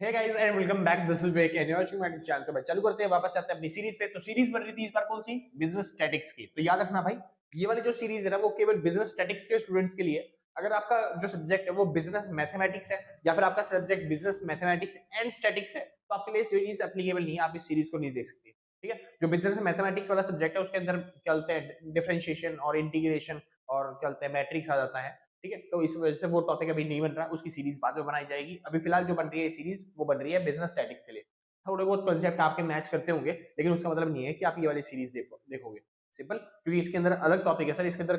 Hey guys and welcome back. This is Vivek and you are watching my channel. तो भाई चालू करते हैं वापस से आते हैं अपनी सीरीज पे। तो सीरीज बन रही थी इस बार कौन सी? बिजनेस स्टैटिक्स की। तो याद रखना भाई, ये वाली जो सीरीज है ना वो केवल बिजनेस स्टैटिक्स के स्टूडेंट्स के लिए। अगर आपका जो सब्जेक्ट है वो बिजनेस मैथमेटिक्स है या फिर आपका subject business mathematics and statics है तो आपके लिए सीरीज एप्लीकेबल नहीं है, आप इस सीरीज को नहीं देख सकते। ठीक है, जो बिजनेस मैथमेटिक्स वाला सब्जेक्ट है उसके अंदर क्या होता है, डिफरेंशिएशन और इंटीग्रेशन और क्या होता है, मैट्रिक्स आ जाता है। ठीक है, तो इस वजह से वो टॉपिक अभी नहीं बन रहा, उसकी सीरीज बाद में बनाई जाएगी। अभी फिलहाल जो बन रही है सीरीज वो बन रही है बिजनेस स्टैटिक्स के लिए। थोड़े बहुत कॉन्सेप्ट आपके मैच करते होंगे लेकिन उसका मतलब नहीं है कि आप ये वाली सीरीज देखोगे। सिंपल, क्योंकि इसके अंदर अलग टॉपिक है सर। इसके अंदर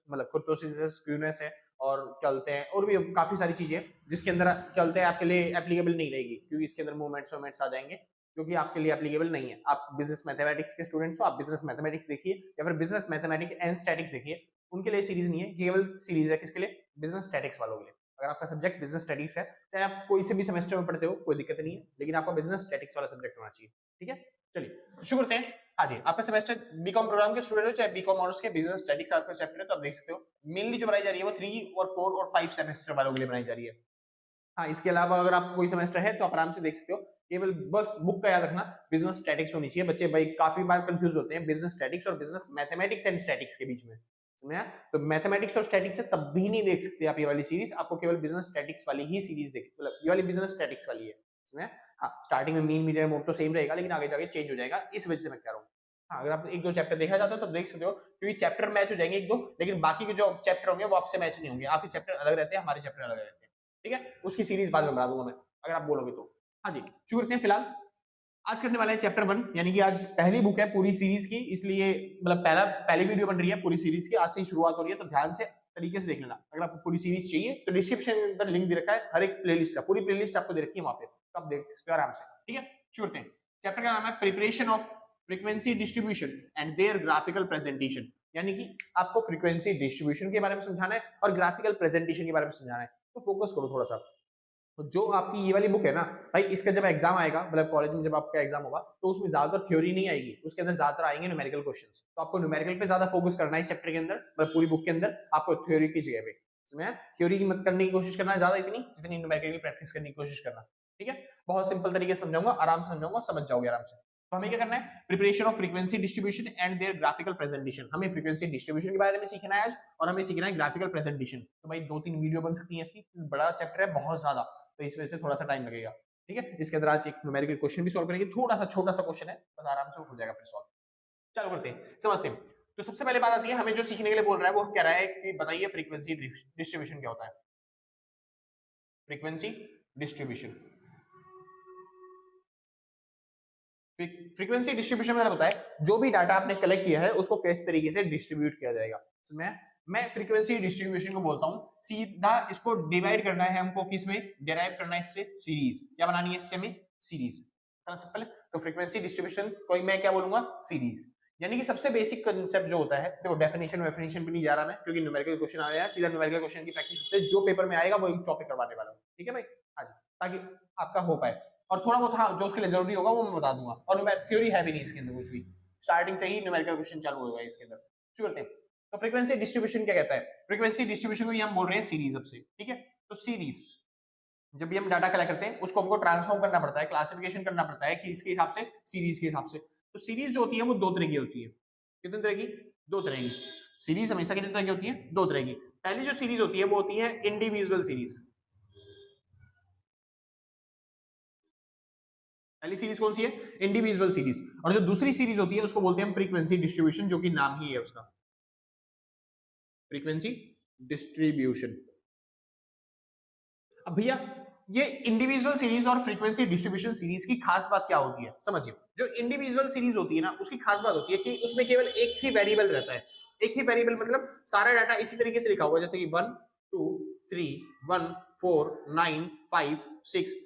मतलब कुर्तोसिस, स्क्यूनेस है और क्या बोलते हैं, और भी काफी सारी चीजें जिसके अंदर क्या बोलते हैं आपके लिए एप्लीकेबल नहीं रहेगी, क्योंकि इसके अंदर मूवमेंट्स आ जाएंगे जो कि आपके लिए एप्लीकेबल नहीं है। आप बिजनेस मैथमेटिक्स के स्टूडेंट्स हो, आप बिजनेस मैथमेटिक्स देखिए या फिर बिजनेस मैथमेटिक्स एंड स्टैटिक्स देखिए। उनके लिए सीरीज नहीं है, केवल सीरीज है किसके लिए? बिजनेस स्टैटिक्स वालों के लिए। अगर आपका सब्जेक्ट बिजनेस स्टडीज है, चाहे आप कोई से भी सेमेस्टर में पढ़ते हो, कोई दिक्कत नहीं है, लेकिन आपका बिजनेस स्टैटिक्स वाला सब्जेक्ट होना चाहिए। ठीक है, चलिए शुरू करते हैं। हाँ जी, आपका सेमेस्टर बीकॉम प्रोग्राम के स्टूडेंट हो चाहे बीकॉम ऑनर्स के, बिजनेस स्टैटिक्स आपका चैप्टर है तो आप देख सकते हो। मेनली जो बनाई जा रही है वो 3 और 4 और 5 सेमेस्टर वालों के लिए बनाई जा रही है। हाँ, इसके अलावा अगर आपको कोई सेमेस्टर है तो आप आराम से देख सकते हो। केवल बस बुक का याद रखना, बिजनेस स्टैटिक्स होनी चाहिए। बच्चे भाई काफी बार कंफ्यूज होते हैं बिजनेस स्टैटिक्स और बिजनेस मैथमेटिक्स एंड स्टैटिक्स के बीच में। समझा? तो मैथमेटिक्स और स्टैटिक्स है तब भी नहीं देख सकते आप ये वाली सीरीज। आपको केवल बिजनेस स्टैटिक्स वाली ही सीरीज देख, मतलब ये वाली बिजनेस स्टैटिक्स वाली है। समझा? हाँ, स्टार्टिंग में मीन मीडियन मोड तो सेम रहेगा लेकिन आगे जाके चेंज हो जाएगा, इस वजह से मैं कह रहा हूँ। हाँ, अगर आप एक दो चैप्टर देखना चाहते हो तो देख सकते हो, क्योंकि चैप्टर मैच हो जाएंगे एक दो, लेकिन बाकी के जो चैप्टर होंगे वो आपसे मैच नहीं होंगे। आपके चैप्टर अलग रहते हैं, हमारे चैप्टर अलग रहते हैं। ठीक है, उसकी सीरीज बाद में बना दूंगा मैं, अगर आप बोलोगे तो। हाँ जी, शुरू करते हैं। फिलहाल आज करने वाले हैं चैप्टर 1, यानी कि आज पहली बुक है पूरी सीरीज की, इसलिए मतलब पहली वीडियो बन रही है पूरी सीरीज की, आज से ही शुरुआत हो रही है। तो ध्यान से तरीके से देख लेना। अगर आपको पूरी सीरीज चाहिए तो डिस्क्रिप्शन के अंदर लिंक दे रखा है हर एक प्लेलिस्ट का, पूरी प्लेलिस्ट आपको दे रखी है वहां पे, तो आप देख सकते हो आराम से। ठीक है, शुरू करते हैं। चैप्टर का नाम है preparation of frequency distribution and their graphical presentation. यानी कि आपको फ्रीक्वेंसी डिस्ट्रीब्यूशन के बारे में समझाना है और ग्राफिकल प्रेजेंटेशन के बारे में समझाना है। तो फोकस करो थोड़ा सा। तो जो आपकी ये वाली बुक है ना भाई, इसका जब एग्जाम आएगा, मतलब कॉलेज में जब आपका एग्जाम होगा, तो उसमें ज्यादातर थ्योरी नहीं आएगी, उसके अंदर ज्यादातर आएंगे न्यूमेरिकल क्वेश्चंस। तो आपको न्यूमेरिकल पे ज्यादा फोकस करना है इस चैप्टर के अंदर, मतलब पूरी बुक के अंदर आपको थ्योरी की जगह पे। इसमें थ्योरी की मत करने की कोशिश करना है ज्यादा, इतनी जितनी न्यूमेरिकल की प्रैक्टिस करने की कोशिश करना। ठीक है, बहुत सिंपल तरीके से समझाऊंगा, आराम से समझाऊंगा, समझ जाओगे आराम से। तो हमें क्या करना है? Preparation of frequency distribution and their graphical presentation. हमें फ्रीक्वेंसी डिस्ट्रीब्यूशन के बारे में सीखना है आज, और हमें सीखना है ग्राफिकल प्रेजेंटेशन। तो भाई 2-3 वीडियो बन सकती है इसकी, बड़ा चैप्टर है बहुत ज्यादा, तो इस वजह से थोड़ा सा टाइम लगेगा। ठीक है, इसके अंदर आज एक न्यूमेरिकल क्वेश्चन भी सॉल्व करेंगे, थोड़ा सा छोटा सा क्वेश्चन है, बस आराम से हो जाएगा फिर सॉल्व। चलो करते हैं, समझते हैं। तो सबसे पहले बात आती है, हमें जो सीखने के लिए बोल रहा है वो कह रहा है कि बताइए फ्रीक्वेंसी डिस्ट्रीब्यूशन क्या होता है। फ्रीक्वेंसी डिस्ट्रीब्यूशन, फ्रीक्वेंसी डिस्ट्रीब्यूशन में बताया जो भी डाटा आपने कलेक्ट किया है उसको किस तरीके से डिस्ट्रीब्यूट किया जाएगा। तो मैं फ्रीक्वेंसी डिस्ट्रीब्यूशन को बोलता हूं सीधा, इसको डिवाइड करना है हमको, किसमें डिराइव करना है इससे? सीरीज। क्या बनानी है इससे हमें? सीरीज। सिंपल है। तो फ्रीक्वेंसी डिस्ट्रीब्यूशन को मैं क्या बोलूंगा? सीरीज। यानी कि सबसे बेसिक कांसेप्ट जो होता है, देखो डेफिनेशन वेफिनेशन पे नहीं जा रहा मैं, क्योंकि न्यूमेरिकल क्वेश्चन आया है, सीधा न्यूमेरिकल क्वेश्चन की प्रैक्टिस होती है, जो पेपर में आएगा वो एक टॉपिक करवाने वाला हूं। ठीक है भाई, हाँ जी, ताकि आपका हो पाए। और थोड़ा बहुत हाँ जो उसके लिए जरूरी होगा वो मैं बता दूंगा, और थ्योरी है भी नहीं इसके अंदर कुछ भी, स्टार्टिंग से ही न्यूमेरिकल क्वेश्चन चालू होगा इसके अंदर। शुरू करते हैं। तो फ्रीक्वेंसी डिस्ट्रीब्यूशन क्या कहता है? फ्रीक्वेंसी डिस्ट्रीब्यूशन को हम बोल रहे हैं सीरीज अब से। ठीक है, तो सीरीज जब भी हम डाटा कलेक्ट करते हैं उसको हमको ट्रांसफॉर्म करना पड़ता है, क्लासिफिकेशन करना पड़ता है कि इसके हिसाब से, सीरीज के हिसाब से। तो सीरीज जो होती है वो दो तरह की होती है। कितने तरह की? दो तरह की। सीरीज हमेशा कितने तरह की होती है? दो तरह की। पहली जो सीरीज होती है वो होती है इंडिविजुअल सीरीज। पहली सीरीज कौन सी है? Individual series. और जो दूसरी सीरीज होती है उसको बोलते हैं हम फ्रीक्वेंसी डिस्ट्रीब्यूशन, जो कि नाम ही है उसका, फ्रीक्वेंसी डिस्ट्रीब्यूशन। अब भैया ये इंडिविजुअल सीरीज और फ्रीक्वेंसी डिस्ट्रीब्यूशन सीरीज की खास बात क्या होती है समझिए। जो इंडिविजुअल सीरीज होती है ना, उसकी खास बात होती है कि उसमें केवल एक ही वेरिएबल रहता है। एक ही वेरिएबल मतलब सारा डाटा इसी तरीके से लिखा हुआ है, जैसे कि 1 2 3 1 4 9 5 6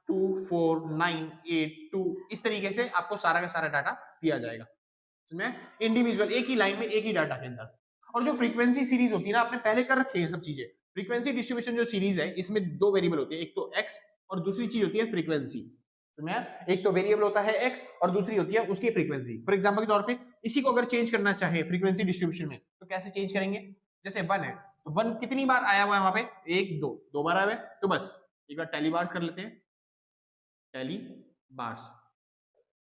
2 4 9 8 2, इस तरीके से आपको सारा का सारा डाटा दिया जाएगा। इंडिविजुअल एक ही लाइन में एक ही डाटा के अंदर। और जो फ्रीक्वेंसी सीरीज होती है ना, आपने पहले कर रखी है सब चीजें। फ्रीक्वेंसी डिस्ट्रीब्यूशन जो सीरीज है इसमें दो वेरिएबल होते हैं, एक तो एक्स और दूसरी चीज होती है फ्रीक्वेंसी। एक तो वेरिएबल होता है एक्स और दूसरी होती है उसकी फ्रीक्वेंसी। फॉर एग्जांपल के तौर पे इसी को अगर चेंज करना चाहे फ्रीक्वेंसी डिस्ट्रीब्यूशन में तो कैसे चेंज करेंगे? जैसे 1 है तो 1 कितनी बार आया हुआ है वहां पे? 1 2 2 बार आया हुआ है, तो बस एक बार टैली बार्स कर लेते हैं। Tally bars.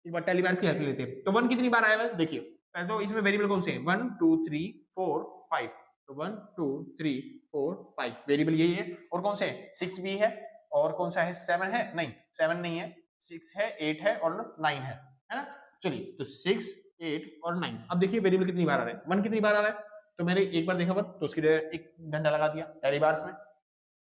एक बार टेली बार्स की हेल्प लेते हैं। तो 1 कितनी बार आया है देखिए, पहले तो इसमें वेरिएबल कौन से हैं, 1 2 3 4 5। तो 1 2 3 4 5 वेरिएबल यही है। और कौन से है, 6 भी है, और कौन सा है, 7 है, नहीं 7 नहीं है, 6 है, 8 है और 9 है ना। चलिए तो 6 8 और 9। अब देखिए वेरिएबल कितनी बार आ रहा है, 1 कितनी बार आ रहा है, तो मैंने एक बार देखा तो उसके लिए एक डंडा लगा दिया टेली बार्स में।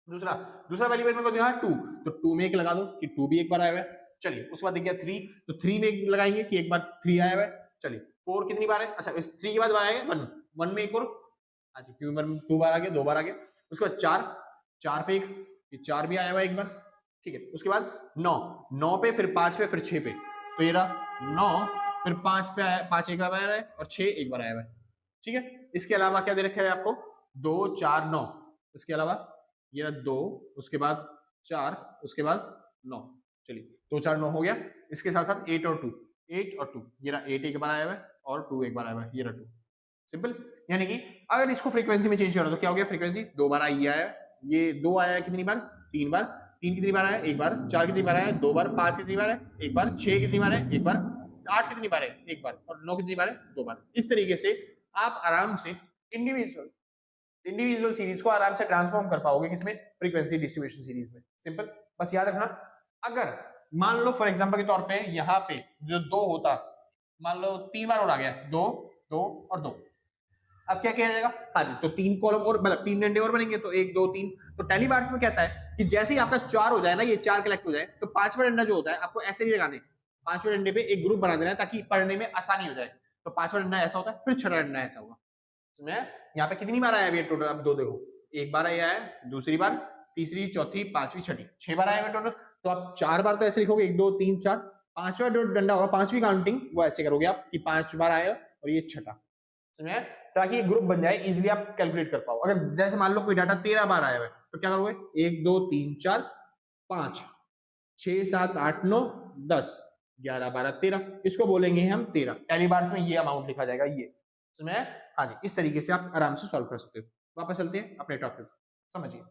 दूसरा दूसरा वेरिएबल में को दिया 2, तो 2 में एक लगा दो कि 2 भी एक बार आया हुआ है। चलिए उसके बाद देखिए 3, तो 3 में एक लगाएंगे कि एक बार 3 आया हुआ है। चलिए 4 कितनी बार है, अच्छा इस 3 के बाद आया है 1, 1 में एक और, अच्छा क्यों 2 बार आ गया, 2 बार आ गया। उसके बाद 4, 4 पे एक, ये 4 भी आया हुआ है एक बार, ठीक है। उसके बाद 9, 9 पे, फिर 5 पे, फिर 6 पे, तो ये रहा 9, फिर 5 पे आया, 5 एक बार आया है और 6 एक बार आया हुआ है, ठीक है। इसके अलावा क्या दे रखा है आपको, 2 4 9, इसके अलावा ये रहा 2, उसके बाद 4, उसके बाद 9। चलिए 2 4 9 हो गया। इसके साथ साथ 8 और 2, 8 और 2, ये रहा 8 एक बार आया हुआ है और 2 एक बार आया हुआ है, ये रहा 2। सिंपल, यानी कि अगर इसको फ्रीक्वेंसी में चेंज करो तो क्या हो गया, फ्रीक्वेंसी 2 बार आई है, ये 2 आया है कितनी बार, 3 बार, 3 कितनी बार आया, एक बार, 4 कितनी बार आया, 2 बार, 5 कितनी बार है, एक बार, 6 कितनी बार है, एक बार, 8 कितनी बार है, एक बार, और 9 कितनी बार है, 2 बार। इस तरीके से आप आराम से इंडिविजुअल सीरीज को आराम से ट्रांसफॉर्म कर पाओगे किसमें, फ्रीक्वेंसी डिस्ट्रीब्यूशन सीरीज में। सिंपल, बस याद रखना, अगर मान लो फॉर एग्जांपल के तौर पे यहाँ पे जो 2 होता, मान लो 3 बार और आ गया, 2 2 और 2, अब क्या किया जाएगा, हाँ जी, तो 3 कॉलम और मतलब 3 डंडे और बनेंगे, तो 1 2 3। तो टेली बार्स में कहता है कि जैसे ही आपका 4 हो जाए ना, ये 4 कलेक्ट हो जाए, तो 5वां डंडा जो होता है आपको ऐसे ही लगाने, 5वें डंडे पे एक ग्रुप बना देना है ताकि पढ़ने में आसानी हो जाए। तो 5वां डंडा ऐसा होता है, फिर 6वां डंडा ऐसा होगा। तो मैं यहाँ पे कितनी बार आया अभी टोटल, अब 2 देखो, एक बार आया है, दूसरी बार, तीसरी, चौथी, पांचवी, छठी, 6 बार आया है टोटल। तो आप 4 बार तो ऐसे लिखोगे, 1 2 3 4, 5वां जो डंडा होगा, 5वीं काउंटिंग वो ऐसे करोगे आप कि 5 बार आया और ये छठा, समझे, ताकि ये ग्रुप बन जाए, इजीली आप कैलकुलेट कर पाओ। अगर जैसे मान लो कोई डाटा 13 बार आया है तो क्या करोगे, 1 2 3 4 5 6 7 8 9 10 11 12 13, इसको बोलेंगे हम 13। टेली बार्स में ये अमाउंट लिखा जाएगा, ये समझ, हाँ जी। इस तरीके से आप आराम से सॉल्व कर सकते हो। वापस चलते हैं अपने टॉपिक, समझिए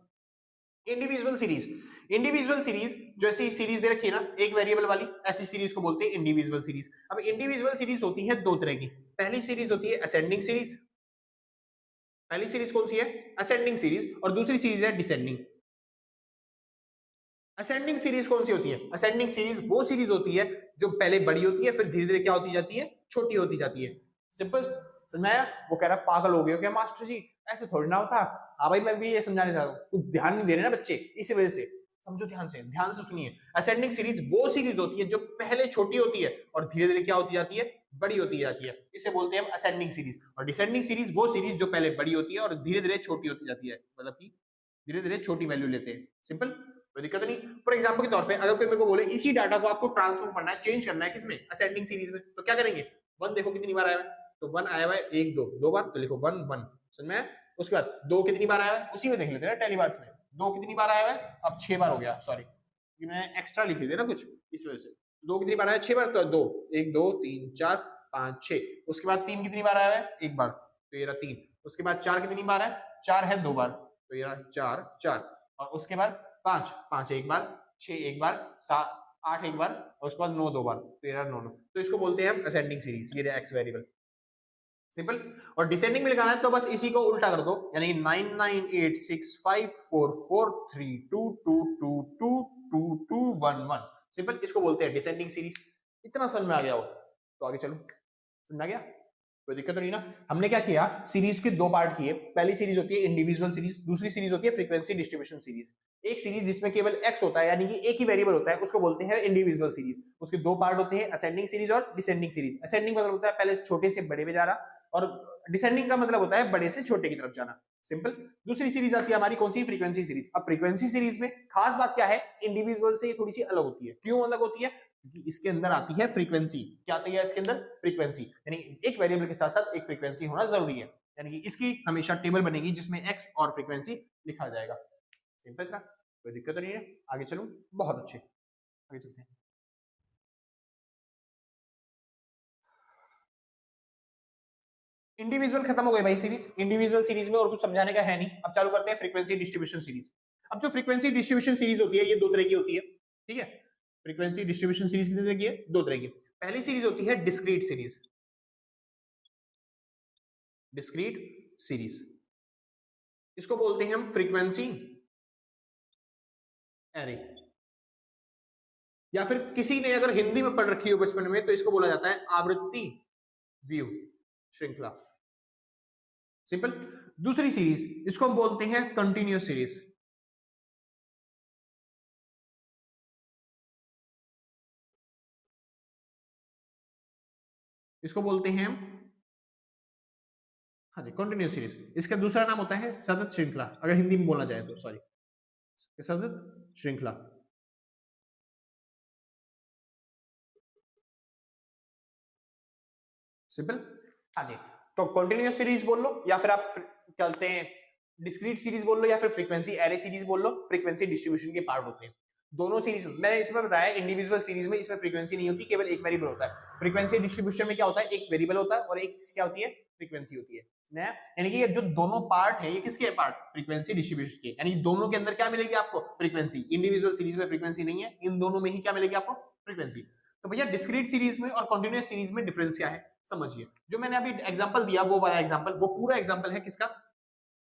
इंडिविजुअल सीरीज। इंडिविजुअल सीरीज जो ऐसी सीरीज दे रखी है ना, एक वेरिएबल वाली, ऐसी सीरीज को बोलते हैं इंडिविजुअल सीरीज। अब इंडिविजुअल सीरीज होती है 2 तरह की। पहली सीरीज होती है असेंडिंग सीरीज, पहली सीरीज कौन सी है, असेंडिंग सीरीज, और दूसरी सीरीज है डिसेंडिंग। असेंडिंग सीरीज कौन सी होती है, असेंडिंग सीरीज वो सीरीज होती है जो पहले बड़ी होती है, फिर धीरे धीरे क्या होती जाती है, छोटी होती जाती है। सिंपल, समझाया। वो कह रहा पागल हो गए हो क्या मास्टर जी, ऐसे थोड़ी ना होता। हाँ भाई, मैं भी ये समझाने चाह रहा हूँ, कुछ ध्यान नहीं दे रहे ना बच्चे, इसी वजह से। समझो, ध्यान से सुनिए। असेंडिंग सीरीज वो सीरीज होती है जो पहले छोटी होती है और धीरे धीरे क्या होती जाती है, बड़ी होती जाती है, इसे बोलते हैं असेंडिंग सीरीज। और डिसेंडिंग सीरीज वो सीरीज जो पहले बड़ी होती है और धीरे धीरे छोटी होती जाती है, मतलब कि धीरे धीरे छोटी वैल्यू लेते हैं। सिंपल, कोई दिक्कत नहीं। फॉर एग्जांपल के तौर पे अगर कोई मेरे को बोले इसी डाटा को आपको ट्रांसफॉर्म करना है, चेंज करना है किसमें, असेंडिंग सीरीज में, तो क्या करेंगे, 1 देखो कितनी बार आया है, तो 1 आया हुआ है 1 2 2 बार, तो लिखो 1 1, समझ में। उसके बाद 2 कितनी बार आया है, उसी में देख लेते हैं टेली बार्स में, 2 कितनी बार आया है, अब 6 बार हो गया, सॉरी मैंने एक्स्ट्रा लिख दिया ना कुछ, इस वजह से। 2 कितनी बार आया, 6 बार, तो 2 1 2 3 4 5 6। उसके बाद 3 कितनी बार आया है, एक बार, तो ये रहा 3। उसके बाद 4 कितनी बार है, 4 है 2 बार, तो ये रहा 4 4। और उसके बाद 5 5 एक बार, 6 एक बार, 7 8 एक बार, और उसके बाद 9 2 बार, तो ये रहा 9 9। तो इसको बोलते हैं हम असेंडिंग सीरीज, ये रहा एक्स वेरिएबल। सिंपल। और डिसेंडिंग में लिखाना है तो बस इसी को उल्टा कर दो, यानी 9 9 8 6 5 4 4 3 2 2 2 2 2 2 1 1। सिंपल, इसको बोलते हैं डिसेंडिंग सीरीज। इतना समझ में आ गया हो तो आगे चलो, समझ आ गया, कोई दिक्कत तो नहीं ना। हमने क्या किया, सीरीज के 2 पार्ट किए। पहली सीरीज होती है इंडिविजुअल सीरीज, दूसरी सीरीज होती है फ्रीक्वेंसी डिस्ट्रीब्यूशन सीरीज। एक सीरीज जिसमें केवल x होता है, यानी कि एक ही वेरिएबल होता है, उसको बोलते हैं इंडिविजुअल सीरीज। उसके 2 पार्ट होते हैं, असेंडिंग सीरीज और डिसेंडिंग सीरीज। असेंडिंग मतलब होता है पहले छोटे से बड़े में जा रहा, और डिसेंडिंग का मतलब होता है बड़े से छोटे की तरफ जाना। सिंपल। दूसरी सीरीज आती है हमारी कौन सी, फ्रीक्वेंसी सीरीज। अब फ्रीक्वेंसी सीरीज में खास बात क्या है, इंडिविजुअल से ये थोड़ी सी अलग होती है। क्यों अलग होती है, क्योंकि इसके अंदर आती है फ्रीक्वेंसी। क्या आती है इसके अंदर, फ्रीक्वेंसी। यानी एक वेरिएबल के साथ साथ एक फ्रीक्वेंसी होना जरूरी है, यानी कि इसकी हमेशा टेबल बनेगी जिसमें x और फ्रीक्वेंसी लिखा जाएगा। सिंपल था, कोई दिक्कत नहीं है। आगे चलूं, बहुत अच्छे, आगे चलते हैं। इंडिविजुअल खत्म हो गए भाई सीरीज। इंडिविजुअल सीरीज में और कुछ समझाने का है नहीं। अब चालू करते हैं फ्रीक्वेंसी डिस्ट्रीब्यूशन सीरीज। अब जो फ्रीक्वेंसी डिस्ट्रीब्यूशन सीरीज होती है ये 2 तरह की होती है, ठीक है। फ्रीक्वेंसी डिस्ट्रीब्यूशन सीरीज कितने तरह की है? दो तरह की। पहली सीरीज होती है डिस्क्रीट सीरीज, डिस्क्रीट सीरीज, इसको बोलते हैं हम फ्रीक्वेंसी एरे, या फिर किसी ने अगर हिंदी में पढ़ रखी हो बचपन में तो इसको बोला जाता है आवृत्ति व्यू श्रृंखला, सिंपल। दूसरी सीरीज इसको हम बोलते हैं कंटिन्यूअस सीरीज, इसको बोलते हैं हम, हाँ जी, कंटिन्यूअस सीरीज। इसका दूसरा नाम होता है सतत श्रृंखला, अगर हिंदी में बोलना चाहे तो, सॉरी, सतत श्रृंखला। सिंपल, हाँ जी। तो कंटिन्यूअस सीरीज बोल लो, या फिर आप कहते हैं डिस्क्रीट सीरीज बोल लो, या फिर फ्रीक्वेंसी एरे सीरीज बोल लो, फ्रीक्वेंसी डिस्ट्रीब्यूशन के पार्ट होते हैं दोनों सीरीज। मैंने इसमें बताया इंडिविजुअल सीरीज में इसमें फ्रीक्वेंसी नहीं होती, केवल एक वेरिएबल होता है। फ्रीक्वेंसी डिस्ट्रीब्यूशन में क्या होता है, एक वेरिएबल होता है और एक क्या होती है, फ्रीक्वेंसी होती है। यानी कि ये जो दोनों पार्ट है ये किसके पार्ट, फ्रीक्वेंसी डिस्ट्रीब्यूशन के, यानी दोनों के अंदर क्या मिलेगी आपको, फ्रीक्वेंसी। इंडिविजुअल सीरीज में फ्रीक्वेंसी नहीं है, इन दोनों में ही क्या मिलेगी आपको, फ्रीक्वेंसी। तो भैया डिस्क्रीट सीरीज में और कंटीन्यूअस सीरीज में डिफरेंस क्या है समझिए। जो मैंने अभी एग्जांपल दिया वो वाला एग्जांपल, वो पूरा एग्जांपल है किसका,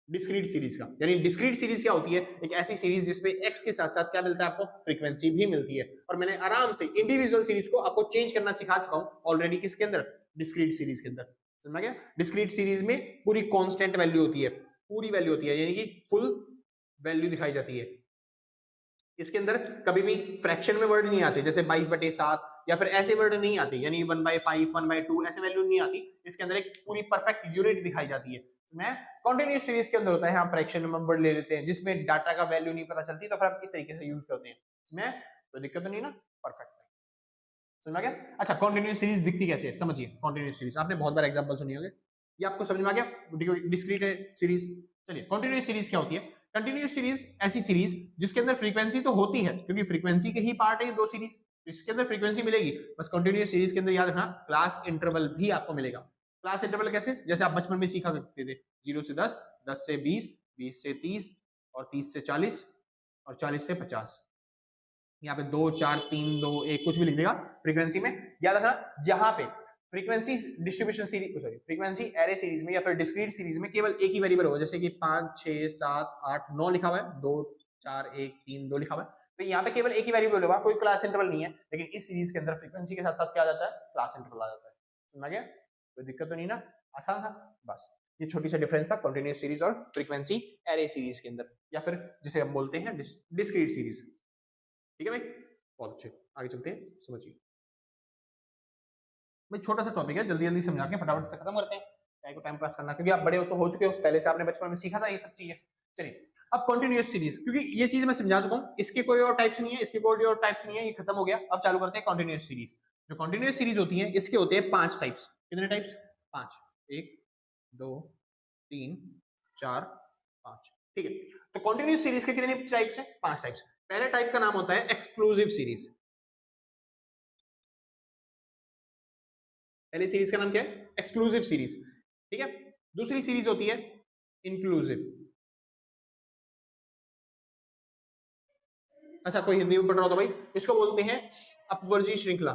डिस्क्रीट सीरीज का। यानी डिस्क्रीट सीरीज क्या होती है, एक ऐसी सीरीज जिसमें एक्स के साथ साथ क्या मिलता है आपको, फ्रीक्वेंसी भी मिलती है। और मैंने आराम से इंडिविजुअल सीरीज को आपको चेंज करना सिखा चुका हूं ऑलरेडी, किसके अंदर, डिस्क्रीट सीरीज के अंदर, समझ गया। डिस्क्रीट सीरीज में पूरी कांस्टेंट वैल्यू होती है, पूरी वैल्यू होती है, यानी कि फुल वैल्यू दिखाई जाती है। इसके अंदर कभी भी फ्रैक्शन में वर्ड नहीं आते, जैसे 22/7 या फिर ऐसे वर्ड नहीं आते, यानी 1/5 1/2 ऐसे वैल्यू नहीं आती। इसके अंदर एक पूरी परफेक्ट यूनिट दिखाई जाती है। मैं कंटीन्यूअस सीरीज के अंदर होता है, हम फ्रैक्शन नंबर ले लेते हैं जिसमें डाटा का वैल्यू नहीं पता चलती, तो फिर हम इस तरीके से यूज करते हैं। इसमें कोई दिक्कत तो नहीं ना, परफेक्ट, समझ में आ गया। अच्छा, कंटीन्यूअस सीरीज दिखती कैसे है समझिए। कंटीन्यूअस सीरीज आपने बहुत बार एग्जांपल सुनी होंगे, ये आपको समझ में आ गया। डिस्क्रीट सीरीज, चलिए कंटीन्यूअस सीरीज क्या होती है। कंटीन्यूअस सीरीज ऐसी सीरीज जिसके अंदर फ्रीक्वेंसी तो होती है, क्योंकि फ्रीक्वेंसी के ही पार्ट है ये दो सीरीज, इसके अंदर फ्रीक्वेंसी मिलेगी। बस कंटीन्यूअस सीरीज के अंदर याद रखना क्लास इंटरवल भी आपको मिलेगा। क्लास इंटरवल कैसे, जैसे आप बचपन में सीखा करते थे, 0 से 10, 10 से 20, 20 से 30 और 30 से 40 और 40 से 50। यहाँ पे 2 4 3 2 1 कुछ भी लिख देगा फ्रीक्वेंसी में। याद रखना जहां पे frequency distribution series, sorry frequency array series में या फिर डिस्क्रीट सीरीज में केवल एक ही वेरिएबल होगा, जैसे कि 5 6 7 8 9 लिखा हुआ है, 2 4 1 3 2 लिखा हुआ है, तो यहाँ पे केवल एक ही वेरिएबल होगा, कोई क्लास इंटरवल नहीं है। लेकिन इस सीरीज के अंदर फ्रीक्वेंसी के साथ साथ क्या आ जाता है, क्लास इंटरवल आ जाता है। समझ गया, कोई दिक्कत तो नहीं ना, आसान था। बस ये छोटी सा डिफरेंस था कंटीन्यूअस सीरीज और फ्रीक्वेंसी एरे सीरीज के अंदर, या फिर जिसे हम बोलते हैं डिस्क्रीट सीरीज। ठीक है भाई, बहुत अच्छे, आगे चलते हैं, समझिए भाई। छोटा सा टॉपिक है, जल्दी जल्दी समझा के फटाफट से खत्म करते हैं, क्या को टाइम पास करना, क्योंकि आप बड़े हो तो हो चुके हो, पहले से आपने बचपन में सीखा था ये सब चीजें। चलिए अब कंटीन्यूअस सीरीज, क्योंकि ये चीज मैं समझा चुका हूं, इसके कोई और टाइप्स नहीं है, इसके कोई और टाइप्स नहीं है, ये खत्म हो गया। अब चालू करते हैं कंटीन्यूअस सीरीज। जो कंटीन्यूअस सीरीज होती है इसके होते हैं 5 टाइप्स। कितने टाइप्स, 5, 1 2 3 4 5, ठीक है। तो कंटीन्यूअस सीरीज के कितने टाइप्स हैं, 5 टाइप्स। पहले टाइप का नाम होता है एक्सक्लूसिव सीरीज। पहली सीरीज का नाम क्या है, एक्सक्लूसिव सीरीज, ठीक है। दूसरी सीरीज होती है इंक्लूसिव। अच्छा, कोई हिंदी में पढ़ रहा हो तो भाई इसको बोलते हैं अपवर्जी श्रृंखला,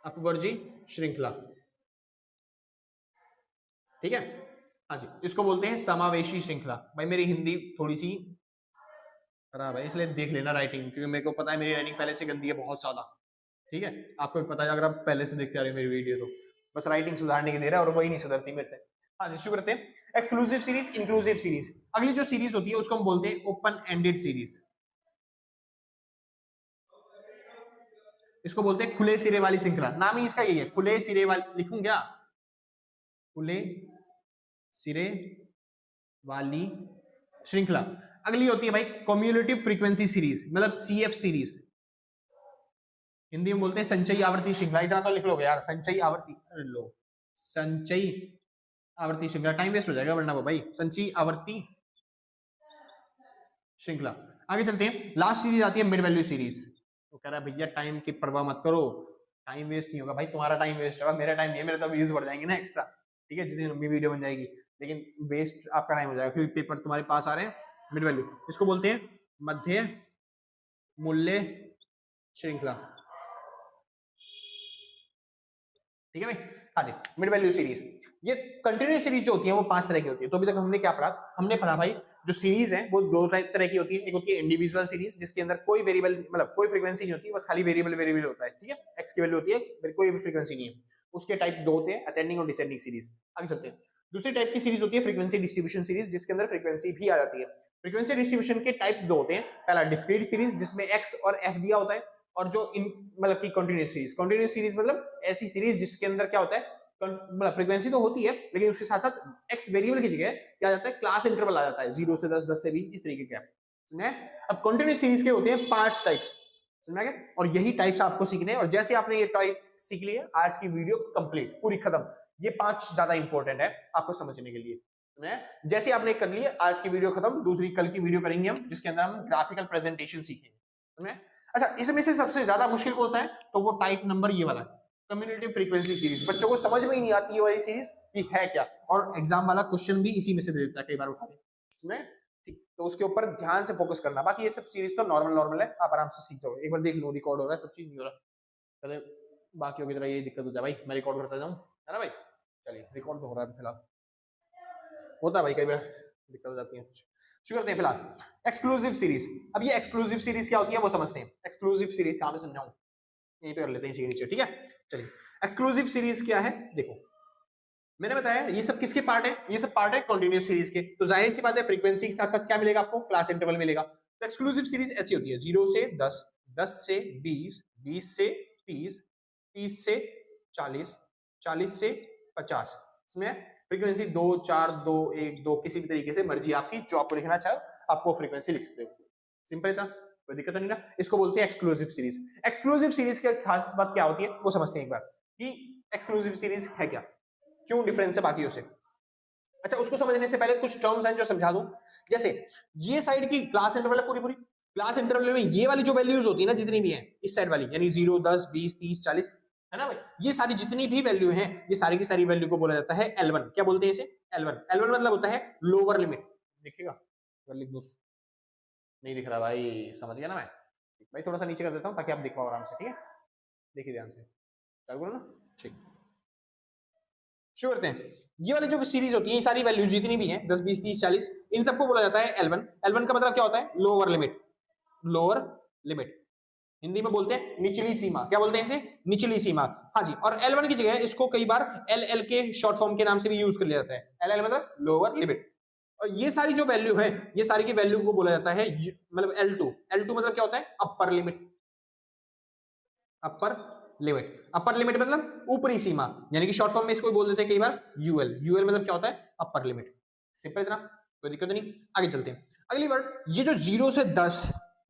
अपवर्जी श्रृंखला, ठीक है। हाँ जी, इसको बोलते हैं समावेशी श्रृंखला। भाई मेरी हिंदी थोड़ी सी खराब है, इसलिए देख लेना राइटिंग, क्योंकि मेरे को पता है मेरी राइटिंग पहले से गंदी है बहुत ज्यादा, ठीक है। आपको भी पता है अगर आप पहले से देखते आ रहे हो मेरी वीडियो, तो बस राइटिंग सुधारने की देर है और वही नहीं सुधरती मेरे से। हाँ जी, शुरू करते हैं। Exclusive series, inclusive series. अगली जो सीरीज होती है उसको हम बोलते हैं ओपन एंडेड सीरीज। इसको बोलते हैं खुले सिरे वाली श्रृंखला, नाम ही इसका यही है, खुले सिरे वाली। लिखूं क्या, खुले सिरे वाली श्रृंखला। अगली होती है भाई कम्युलेटिव फ्रीक्वेंसी सीरीज, मतलब सीएफ सीरीज। हिंदी में बोलते हैं संचयी आवर्ती श्रृंखला। इतना तो लिख लोगे यार, संचयी आवर्ती, लो संचयी आवर्ती श्रृंखला, टाइम वेस्ट हो जाएगा वरना वो भाई। संचयी आवर्ती श्रृंखला। आगे चलते हैं, लास्ट सीरीज आती है मिड वैल्यू सीरीज। तो कह रहा है भैया टाइम की परवाह मत करो, टाइम वेस्ट नहीं होगा भाई, तुम्हारा टाइम वेस्ट होगा, मेरा टाइम नहीं है, मेरे तो व्यूज बढ़ जाएंगे ना एक्स्ट्रा, ठीक है, जितनी लंबी वीडियो बन जाएगी, लेकिन वेस्ट आपका टाइम हो जाएगा, क्योंकि पेपर तुम्हारे पास आ रहे हैं मिड वैल्यू। इसको बोलते हैं मध्य मूल्य श्रृंखला, ठीक है भाई। हाँ जी, मिड वैल्यू सीरीज। ये कंटिन्यूस सीरीज जो होती है वो 5 तरह की होती है। तो अभी तक हमने क्या पढ़ा? हमने पढ़ा भाई जो सीरीज है वो 2 तरह की होती है। एक होती है इंडिविजुअल सीरीज जिसके अंदर कोई वेरिएबल मतलब कोई फ्रीक्वेंसी नहीं होती, बस खाली वेरिएबल वेरिएबल होता है, ठीक है, एक्स की वैल्यू होती है, कोई भी फ्रीक्वेंसी नहीं है। उसके टाइप्स 2 होते हैं, असेंडिंग और डिसेंडिंग सीरीज। आगे चलते हैं। दूसरी टाइप की सीरीज होती है फ्रीक्वेंसी डिस्ट्रीब्यूशन सीरीज, जिसके अंदर फ्रीक्वेंसी भी आ जाती है। फ्रीक्वेंसी डिस्ट्रीब्यूशन के टाइप्स 2 होते हैं। पहला डिस्क्रीट सीरीज जिसमें एक्स और एफ दिया होता है, और जो मतलब की कंटिन्यूस सीरीज। कंटिन्यूस सीरीज मतलब ऐसी सीरीज जिसके अंदर क्या होता है, मतलब फ्रीक्वेंसी तो होती है लेकिन उसके साथ साथ एक्स वेरिएबल की जगह क्या आ जाता है, क्लास इंटरवल आ जाता है, 0 से 10, 10 से 20, इस तरीके के। समझे? अब कंटिन्यूस सीरीज के होते हैं 5 टाइप्स, समझ गए? और यही टाइप्स आपको सीखने हैं। और जैसे आपने ये टाइप सीख लिए, आज की वीडियो कंप्लीट, पूरी खत्म। ये 5 ज्यादा इंपॉर्टेंट है आपको समझने के लिए। जैसे आपने कर लिए, आज की वीडियो खत्म। दूसरी कल की वीडियो करेंगे हम, जिसके अंदर हम ग्राफिकल प्रेजेंटेशन सीखेंगे। अच्छा, इसमें से सबसे ज्यादा मुश्किल कौन सा है? तो वो टाइप नंबर ये वाला है, कम्युनिटी फ्रीक्वेंसी सीरीज। बच्चों को समझ में ही नहीं आती ये वाली सीरीज कि है क्या, और एग्जाम वाला क्वेश्चन भी इसी में से दे देता है कई बार उठा के, ठीक। तो उसके ऊपर ध्यान से फोकस करना। बाकी ये सब सीरीज तो नॉर्मल नॉर्मल है, आप आराम से सीख जाओगे। एक बार देख लो, रिकॉर्ड हो रहा है, सब चीज नहीं हो रहा, चले बाकियों की तरह ये दिक्कत होता है भाई, मैं रिकॉर्ड करता जाऊँ, है ना भाई? चलिए, रिकॉर्ड तो हो रहा है फिलहाल, होता है भाई कई बार दिक्कत हो जाती है। शुरू करते हैं फिलहाल एक्सक्लूसिव सीरीज। अब ये एक्सक्लूसिव सीरीज क्या होती है वो समझते हैं। एक्सक्लूसिव सीरीज कहां पे समझाऊं, यहीं पे कर लेते हैं इसी के नीचे, ठीक है। चलिए, एक्सक्लूसिव सीरीज क्या है? देखो, मैंने बताया ये सब किसके पार्ट है, ये सब पार्ट है कंटीन्यूअस सीरीज के। तो जाहिर सी बात है फ्रीक्वेंसी के साथ साथ क्या मिलेगा आपको, क्लास इंटरवल मिलेगा। तो एक्सक्लूसिव सीरीज ऐसी होती है 0 से 10, 10 से 20, 20 से 30, 30 से 40, 40 से 50। इसमें फ्रीक्वेंसी 2, 4, 2, 1, 2 किसी भी तरीके से मर्जी आपकी, जो आपको लिखना चाहे आपको फ्रीक्वेंसी लिख सकते हो। सिंपल था, कोई दिक्कत नहीं ना। इसको बोलते हैं एक्सक्लूसिव सीरीज। एक्सक्लूसिव सीरीज की खास बात क्या होती है वो समझते हैं एक बार, कि एक्सक्लूसिव सीरीज है क्या, क्यों डिफरेंस है बाकियों से। अच्छा, उसको समझने से पहले कुछ टर्म्स हैं जो समझा दूं। जैसे ये साइड की क्लास इंटरवल है, पूरी पूरी क्लास इंटरवल में ये वाली जो वैल्यूज होती है ना, जितनी भी है इस साइड वाली, यानी 0, 10, 20, 30, 40, है ना भाई, ये सारी जितनी भी वैल्यू है, ये सारी की सारी वैल्यू को बोला जाता है L1। क्या बोलते हैं इसे? L1। L1 मतलब होता है लोअर लिमिट। देखिएगा, लिख दो, नहीं दिख रहा भाई, समझ गया ना मैं भाई? थोड़ा सा नीचे कर देता हूं ताकि आप देख पाओ आराम से, ठीक है। देखिए ध्यान से, चालू करो ना, ठीक। शुरू करते हैं। ये वाली जो सीरीज होती है, ये सारी वैल्यू जितनी भी हैं 10, 20, 30, 40, इन सबको बोला जाता है L1। L1 का मतलब क्या होता है? Lower limit. Lower limit Hindi में बोलते हैं निचली सीमा। क्या बोलते हैं इसे? निचली सीमा। हाँ जी। और L1 की जगह इसको कई बार LL के शॉर्ट फॉर्म के नाम से भी यूज कर लिया जाता है। LL मतलब लोअर लिमिट। और ये सारी जो वैल्यू है, ये सारी की वैल्यू को बोला जाता है मतलब L2। L2 मतलब क्या होता है? Upper limit. Upper limit, upper limit मतलब ऊपरी सीमा, यानी कि शॉर्ट फॉर्म में इसको बोल देते हैं कई बार यूएल। यूएल मतलब क्या होता है? Upper limit. सिंपल इतना, कोई दिक्कत नहीं। आगे चलते हैं। अगली वर्ड, ये जो 0 से 10,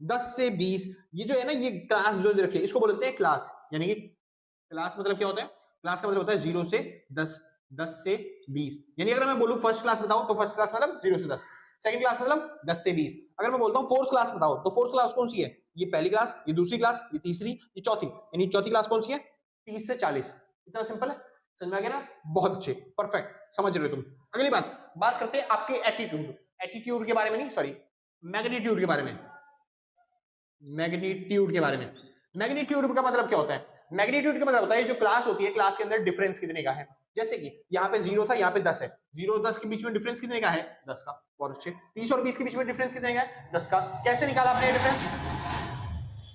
10 से 20, ये जो है ना, ये क्लास जो रखे इसको बोलते हैं क्लास। यानी कि क्लास मतलब क्या होता है? क्लास का मतलब होता है 0 से 10, 10 से 20। यानी अगर मैं बोलूं फर्स्ट क्लास बताओ, तो फर्स्ट क्लास मतलब 0 से 10। सेकंड क्लास मतलब 10 से 20। अगर मैं बोलता हूं फोर्थ क्लास बताओ, तो फोर्थ क्लास कौन सी है? ये पहली क्लास, ये दूसरी क्लास, ये तीसरी, ये चौथी। यानी चौथी क्लास कौन सी है? 30 से 40। इतना सिंपल है, समझ में आ गया ना? बहुत अच्छे, परफेक्ट, समझ रहे हो तुम। अगली बात करते हैं आपके एटीट्यूड। एटीट्यूड के बारे में नहीं, सॉरी, मैग्नीट्यूड के बारे में। मैग्नीट्यूड के बारे में। मैग्नीट्यूड का मतलब क्या होता है? मैग्नीट्यूड का मतलब होता है जो क्लास होती है, क्लास के अंदर डिफरेंस कितने का है। जैसे कि यहाँ पे 0 था, यहाँ पे 10 है। 0 और 10 के बीच में डिफरेंस कितने का है? 10 का। बहुत अच्छे। 30 और 20 के बीच में डिफरेंस कितने का है? 10 का। कैसे निकाला आपने डिफरेंस?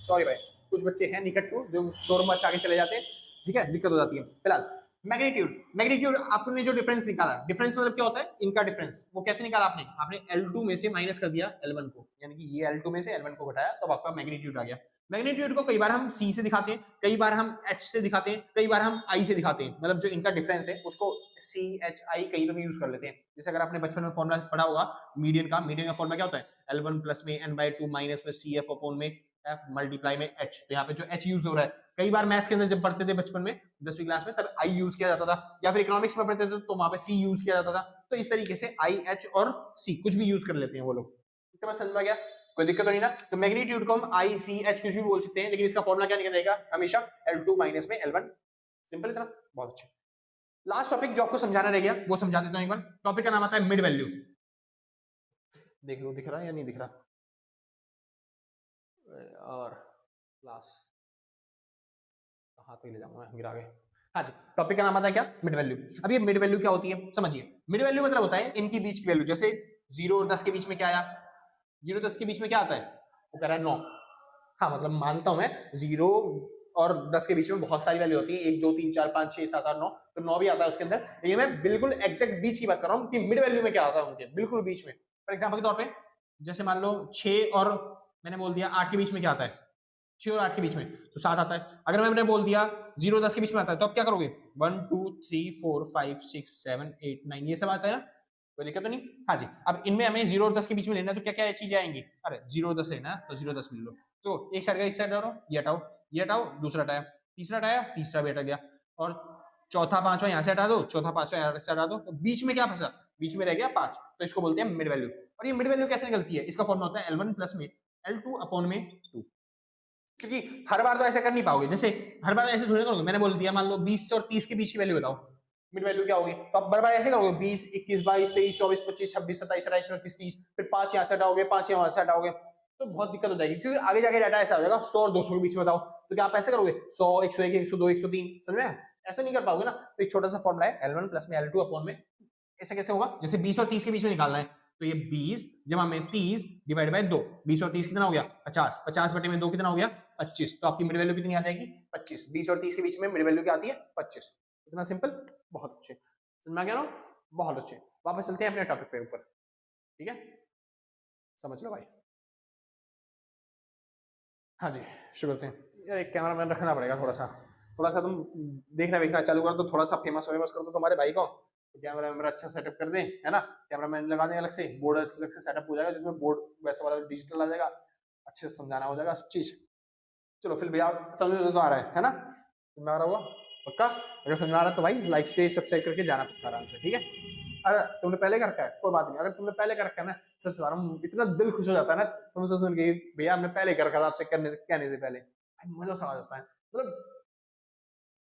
सॉरी भाई, कुछ बच्चे हैं निकट को जो शोर मचा के चले जाते हैं, ठीक है, दिक्कत हो जाती है। फिलहाल मैग्नीट्यूड आपने जो डिफरेंस निकाला, डिफरेंस मतलब क्या होता है? इनका डिफरेंस। वो कैसे निकाला आपने L2 में से माइनस कर दिया L1 को, यानी कि ये L2 में से L1 को घटाया, तब आपका मैग्नीट्यूड आ गया। मैग्नीट्यूड को कई बार हम C से दिखाते हैं, कई बार हम H से दिखाते हैं, कई बार हम I से दिखाते हैं। मतलब जो इनका डिफरेंस है उसको CHI कहीं पे भी यूज कर लेते हैं। जैसे अगर आपने बचपन में फॉर्मुला पढ़ा होगा मीडियन का फॉर्मुला क्या होता है? L1 प्लस में n/2 माइनस में CF अपॉन में F मल्टीप्लाई में H। तो यहाँ पे जो H यूज हो रहा है, कई बार मैथ्स के अंदर जब पढ़ते थे बचपन में 10वीं क्लास में, तब I यूज किया जाता था, या फिर इकोनॉमिक्स में पढ़ते थे तो वहां पे C यूज किया जाता था। तो इस तरीके से I, H और C कुछ भी यूज कर लेते हैं वो लोग। इतना समझ में आ गया? कोई दिक्कत तो नहीं ना? तो मैग्नीट्यूड को हम I, C, H कुछ भी बोल सकते हैं, लेकिन इसका फॉर्मुला क्या निकल जाएगा? हमेशा L2 माइनस में L1। सिंपल इतना, बहुत अच्छा। लास्ट टॉपिक जो आपको समझाना रह गया वो समझा देता हूं एक बार। टॉपिक का नाम आता है मिड वैल्यू। देख लो, दिख रहा है या नहीं दिख रहा? और क्लास हाथ तो ले जाऊंगा गिरा के। हाँ जी, टॉपिक का नाम आता है क्या, मिड वैल्यू। अब ये मिड वैल्यू क्या होती है समझिए। मिड वैल्यू मतलब होता है इनकी बीच की वैल्यू, जैसे 0 और 10 के बीच में क्या आया, 0 10 के बीच में क्या आता है, वो कह रहा है 9। हाँ मतलब मानता हूं मैं 0 और 10 के बीच में बहुत सारी वैल्यू होती है, 1 2 3 4 5 6 7 8 9, तो 9 भी आता है उसके अंदर। ये मैं बिल्कुल एग्जैक्ट बीच की बात कर रहा हूँ कि मिड वैल्यू में क्या आता है उनके बिल्कुल बीच में। फॉर एग्जाम्पल के तौर पर जैसे मान लो 6 और मैंने बोल दिया 8 के बीच में क्या आता है, 6 और 8 के बीच में तो 7 आता है। अगर मैंने बोल दिया 0 10 के बीच में आता है तो आप क्या करोगे, 1 2 3 4 5 6 7 8 9 ये सब आता है ना, कोई दिक्कत तो नहीं। हाँ जी, अब इनमें हमें 0 और 10 के बीच में लेना है तो क्या क्या चीजें आएंगी, अरे 0 और 10 लेना है तो 0 10 ले लो, तो एक साइड का इस साइड हटाओ, ये हटाओ, दूसरा हटाया, तीसरा हटाया, तीसरा भी हटा गया, और चौथा पांचवा यहाँ से हटा दो, चौथा पांचवा यहाँ से हटा दो, तो बीच में क्या फंसा, बीच में रह गया 5, तो इसको बोलते हैं मिड वैल्यू। और ये मिड वैल्यू कैसे निकलती है, इसका फॉर्मूला होता है L1 प्लस में L2 अपॉन में 2। क्योंकि हर बार तो ऐसे कर नहीं पाओगे, जैसे हर बार ऐसे थोड़ी करोगे, मैंने बोल दिया मान लो 20 और 30 के बीच की वैल्यू बताओ, मिड वैल्यू क्या होगी, तो आप बार बार ऐसे करोगे 20 21 22 23 24 25 26 27 28 29 30, फिर 5 यहाँ से हटाओगे, 5 यहाँ से हटाओगे, तो बहुत दिक्कत हो जाएगी, क्योंकि आगे जाके डाटा ऐसा हो जाएगा 100 और 200 के बीच में बताओ, तो क्या आप ऐसे करोगे 100 101 102 103, समझ में, ऐसा नहीं कर पाओगे ना। तो एक छोटा सा फॉर्मूला है L1 प्लस में L2 अपॉन में, ऐसे कैसे होगा, जैसे 20 और 30 के बीच में निकालना है, तो ये 20 जमा में 30 डिवाइड बाय 2, 20 और 30 कितना हो गया 50, 50 बटे में 2 कितना हो गया 25, तो आपकी मिड वैल्यू कितनी आ जाएगी 25। 20 और 30 के बीच में मिड वैल्यू क्या आती है 25। इतना सिंपल, बहुत अच्छे, समझ में आ गया ना, बहुत अच्छे। वापस चलते हैं अपने टॉपिक पे ऊपर, ठीक है, समझ लो भाई। हाँ जी, शुरू करते हैं। यार एक कैमरा मैन रखना पड़ेगा, थोड़ा सा तुम देखना देखना चालू कर दो, थोड़ा सा फेमस कर दो तुम्हारे भाई को, कैमरा वैमरा अच्छा सेटअप कर दे, है ना, कैमरा मैन लगा दें अलग से, बोर्ड अलग से सेटअप हो जाएगा, जिसमें बोर्ड वैसा वाला डिजिटल आ जाएगा, अच्छे से समझाना हो जाएगा सब चीज। चलो फिर भैया समझ में तो आ रहा है ना, समझ में आ रहा हुआ पक्का, अगर समझ में आ रहा है तो भाई लाइक से सब्सक्राइब करके जाना पड़ता आराम से, ठीक है। अरे तुमने पहले कर रखा है कोई बात नहीं, अगर तुमने पहले कर रखा है ना, सच बता रहा हूँ इतना दिल खुश हो जाता है ना तुमसे सुन के, भैया हमने पहले कर रखा था आपसे करने से कहने से पहले, मजा सा आ जाता है, मतलब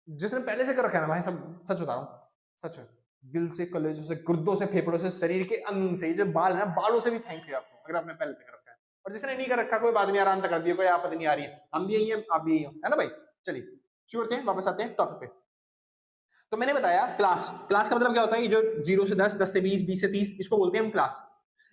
जिसने पहले से कर रखा है ना भाई, सब सच बता रहा हूँ, सच में दिल से कलेजों से गुर्दों से फेफड़ों से शरीर के अंग से, जो बाल है ना बालों से भी थैंक यू आपको, अगर आपने पहले कर रखा है, और जिसने नहीं कर रखा कोई बात नहीं, आराम तक कर दिया, कोई आपत्ति नहीं आ रही है, हम भी यही है आप भी यही हो, है ना भाई। चलिए शुरू करते हैं, वापस आते हैं टॉपिक पे। तो मैंने बताया क्लास, क्लास का मतलब क्या होता है, ये जो 0 से 10 10 से 20 20 से 30 इसको बोलते हैं हम क्लास।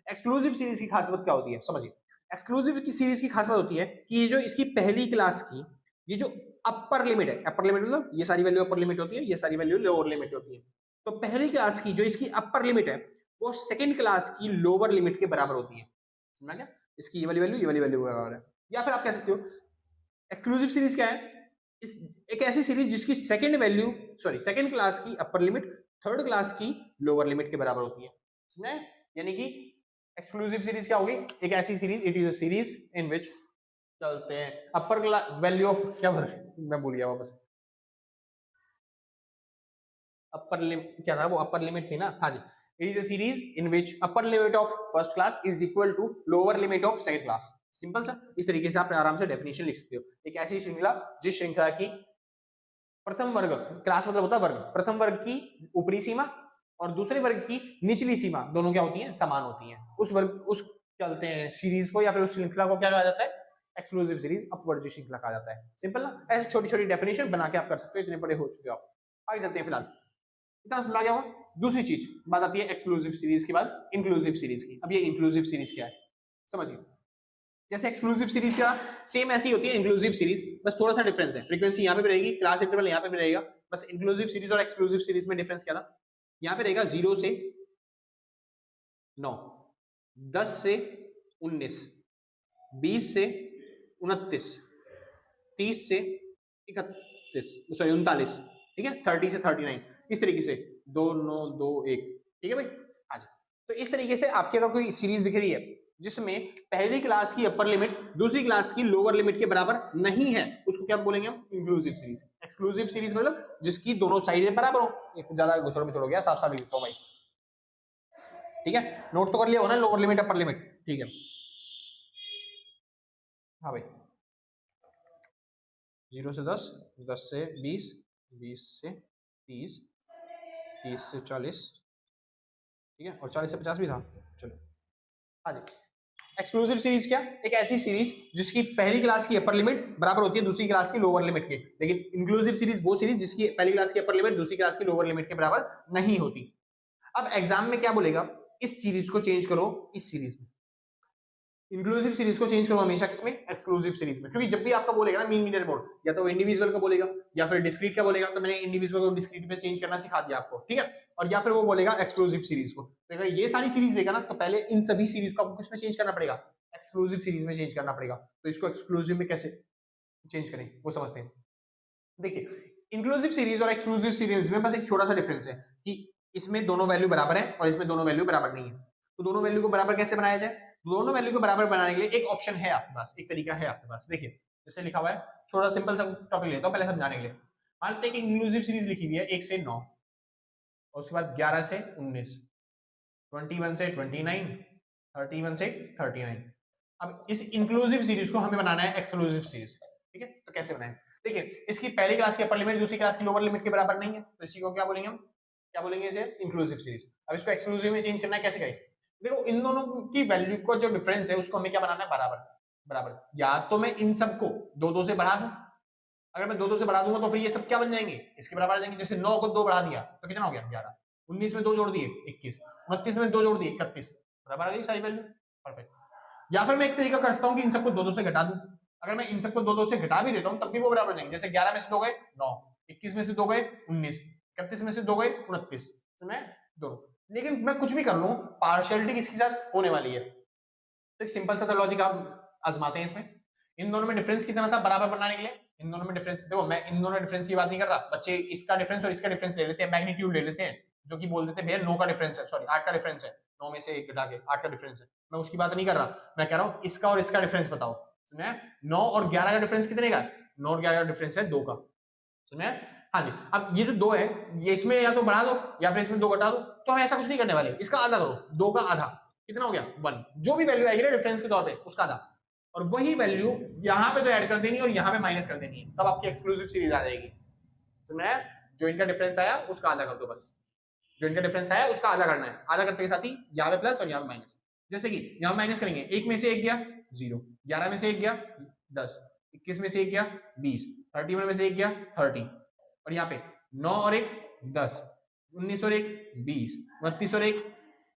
एक्सक्लूसिव सीरीज की खास बात क्या होती है समझिए, एक्सक्लूसिव की सीरीज की खास बात होती है कि ये जो इसकी पहली क्लास की ये जो अपर लिमिट है, अपर लिमिट मतलब ये सारी वैल्यू अपर लिमिट होती है, ये सारी वैल्यू लोअर लिमिट होती है, तो पहली क्लास की जो इसकी अपर लिमिट है वो सेकंड क्लास की लोअर लिमिट के बराबर होती है, समझा क्या, इसकी ये वाली वैल्यू बराबर है। या फिर आप कह सकते हो एक्सक्लूसिव सीरीज क्या है, इस एक ऐसी सीरीज जिसकी सेकंड क्लास की अपर लिमिट थर्ड क्लास की लोअर लिमिट के बराबर होती है, समझे, यानी कि एक्सक्लूसिव सीरीज क्या होगी, एक ऐसी series, it is a series in which चलते हैं अपर क्लास वैल्यू ऑफ क्या मैं भूल गया वापस, अपर लिमिट क्या था, वो अपर लिमिट थी ना, हाँ जी, it is a series in which upper limit of first class is equal to lower limit of second class, simple सा, इस तरीके से आप आराम से डेफिनेशन लिख सकते हो। एक ऐसी श्रृंखला जिस श्रृंखला की प्रथम वर्ग, क्लास मतलब होता है वर्ग, प्रथम वर्ग की ऊपरी सीमा और दूसरे वर्ग की निचली सीमा दोनों क्या होती हैं समान होती हैं, उस वर्ग उस चलते हैं सीरीज को या फिर उस श्रृंखला को क्या कहा जाता है एक्सक्लूसिव सीरीज अपवर्जी श्रृंखला कहा जाता है, सिंपल ना, ऐसे छोटी छोटी डेफिनेशन बना के आप कर सकते हो, इतने बड़े हो चुके हो आप। आगे चलते हैं, फिलहाल इतना समझ गया होगा। दूसरी चीज बात आती है एक्सक्लूसिव सीरीज के बाद इंक्लूसिव सीरीज की। अब ये इंक्लूसिव सीरीज क्या है समझिए, जैसे एक्सक्लूसिव सीरीज का सेम ऐसी होती है इंक्लूसिव सीरीज, बस थोड़ा सा डिफरेंस है, फ्रीक्वेंसी यहाँ पे भी रहेगी, क्लास इंटरवल यहाँ पे भी रहेगा, बस इंक्लूसिव सीरीज और एक्सक्लूसिव सीरीज में डिफरेंस क्या था, यहाँ पे रहेगा 0 से 9, 10 से 19, 20 से 29, 30 से 31 सॉरी 39, ठीक है, 30 से 39, इस तरीके से 2 9 2 1, ठीक है भाई। अच्छा, तो इस तरीके से आपकी अगर कोई सीरीज दिख रही है जिसमें पहली क्लास की अपर लिमिट दूसरी क्लास की लोअर लिमिट के बराबर नहीं है, उसको क्या बोलेंगे हम इंक्लूसिव सीरीज। एक्सक्लूसिव सीरीज मतलब जिसकी दोनों साइडें बराबर हो, ज्यादा गुछड़ मुछड़ हो गया, साफ साफ लिख देता हूं भाई, ठीक है, नोट तो कर लिया हो ना, लोअर लिमिट अपर लिमिट, ठीक है, हाँ भाई 0 से 10, 10 से 20, 20 से 30, 30 से 40, ठीक है, और 40 से 50 भी था, चलो हाँ जी। एक्सक्लूसिव सीरीज क्या? एक ऐसी सीरीज जिसकी पहली क्लास की अपर लिमिट बराबर होती है दूसरी क्लास की लोअर लिमिट के, लेकिन इंक्लूसिव सीरीज वो सीरीज जिसकी पहली क्लास की अपर लिमिट दूसरी क्लास की लोअर लिमिट के बराबर नहीं होती। अब एग्जाम में क्या बोलेगा, इस सीरीज को चेंज करो इस सीरीज में, इंक्लूसिव सीरीज को चेंज करो हमेशा किसमें, एक्सक्लूसिव सीरीज में। क्योंकि जब भी आपका बोलेगा ना मीन मीडियन मोड, या तो इंडिविजुअल का बोलेगा या फिर डिस्क्रीट का बोलेगा, तो मैंने इंडिविजुअल को डिस्क्रीट में चेंज करना सिखा दिया आपको, ठीक है। और या फिर वो बोलेगा एक्सक्लूसिव सीरीज को, तो अगर ये सारी सीरीज देगा ना तो पहले इन सभी सीरीज को आपको किसमें चेंज करना पड़ेगा, एक्सक्लूसिव सीरीज में चेंज करना पड़ेगा। तो इसको एक्सक्लूसिव में कैसे चेंज करें वो समझते हैं। देखिए इंक्लूसिव सीरीज और एक्सक्लूसिव सीरीज में बस एक छोटा सा डिफरेंस है कि इसमें दोनों वैल्यू बराबर है और इसमें दोनों वैल्यू बराबर नहीं है। तो दोनों वैल्यू को बराबर कैसे बनाया जाए, दोनों वैल्यू को बराबर बनाने के लिए एक ऑप्शन है आपके पास, एक तरीका है आपके पास। देखिए जैसे लिखा हुआ है, छोटा सिंपल सा टॉपिक लेता हूं पहले समझाने के लिए। मान लेते हैं कि इंक्लूसिव सीरीज लिखी हुई है 1 से 9, और उसके बाद 11 से 19, 21 से 29, 31 से 39। अब इस इंक्लूसिव सीरीज को हमें बनाना है एक्सक्लूसिव सीरीज, ठीक है। तो कैसे बनाएं, देखिए इसकी पहली क्लास की अपर लिमिट दूसरी क्लास की लोअर लिमिट के बराबर नहीं है, तो इसी को क्या बोलेंगे हम, क्या बोलेंगे इसे, इंक्लूसिव सीरीज। अब इसको एक्सक्लूसिव में चेंज करना है, कैसे करें, देखो इन दोनों की वैल्यू का जो डिफरेंस है उसको हमें क्या बनाना है, बराबर बराबर। या तो मैं इन सबको 2-2 से बढ़ा दूं, अगर मैं 2-2 से बढ़ा दूंगा तो फिर ये सब क्या बन जाएंगे, इसके बराबर आ जाएंगे। जैसे 9 को 2 बढ़ा दिया तो कितना हो गया 11, 19 में 2 जोड़ दिए 21, 29 में 2 जोड़ दिए 31, बराबर आ गई सारी वैल्यू, परफेक्ट। या फिर मैं एक तरीका कर सकता हूं कि इन सबको 2-2 से घटा दूं, अगर मैं इन सबको 2-2 से घटा भी देता हूं तब भी वो बराबर हो जाएंगे। जैसे 11 में से 2 गए 9, 21 में से 2 गए 19, 31 में से 2 गए 29, मैं दोनों। लेकिन मैं कुछ भी कर लूं पार्शियलिटी किसके साथ होने वाली है, तो एक सिंपल सा तो लॉजिक आप आजमाते हैं इसमें। इन दोनों में डिफरेंस कितना था बराबर बनाने के लिए, इन दोनों में डिफरेंस, देखो मैं इन दोनों डिफरेंस की बात नहीं कर रहा, बच्चे इसका डिफरेंस और इसका डिफरेंस ले लेते हैं, मैग्नीट्यूड ले लेते हैं, जो कि बोल देते हैं भैया 9 का डिफरेंस है, सॉरी 8 का डिफरेंस है, 9 में से 1 घटा के 8 का डिफरेंस है। मैं उसकी बात नहीं कर रहा, मैं कह रहा हूं इसका और इसका डिफरेंस बताओ। सुनिए 9 और 11 का डिफरेंस कितने का, 9 और 11 का डिफरेंस है 2 का। सुनिए हाँ जी, अब ये जो 2 है ये इसमें या तो बढ़ा दो या फिर इसमें 2 घटा दो, तो हम ऐसा कुछ नहीं करने वाले, इसका आधा करो, 2 का आधा कितना हो गया 1, जो भी वैल्यू आएगी ना डिफरेंस के तौर पे उसका आधा, और वही वैल्यू यहाँ पे तो ऐड कर देनी और यहाँ पे माइनस कर देनी है, तब आपकी एक्सक्लूसिव सीरीज आ जाएगी। समझा, जो इनका डिफरेंस आया उसका आधा कर दो बस, जो इनका डिफरेंस आया उसका आधा करना है, आधा करते के साथ ही यहाँ पे प्लस और यहाँ पे माइनस। जैसे कि यहाँ माइनस करेंगे, 1 में से 1 गया 0, 11 में से 1 गया 10, 21 में से 1 गया 20, 31 में से 1 गया 30, और यहाँ पे 9 और 1 10, 19 और 1 20, 29 और 1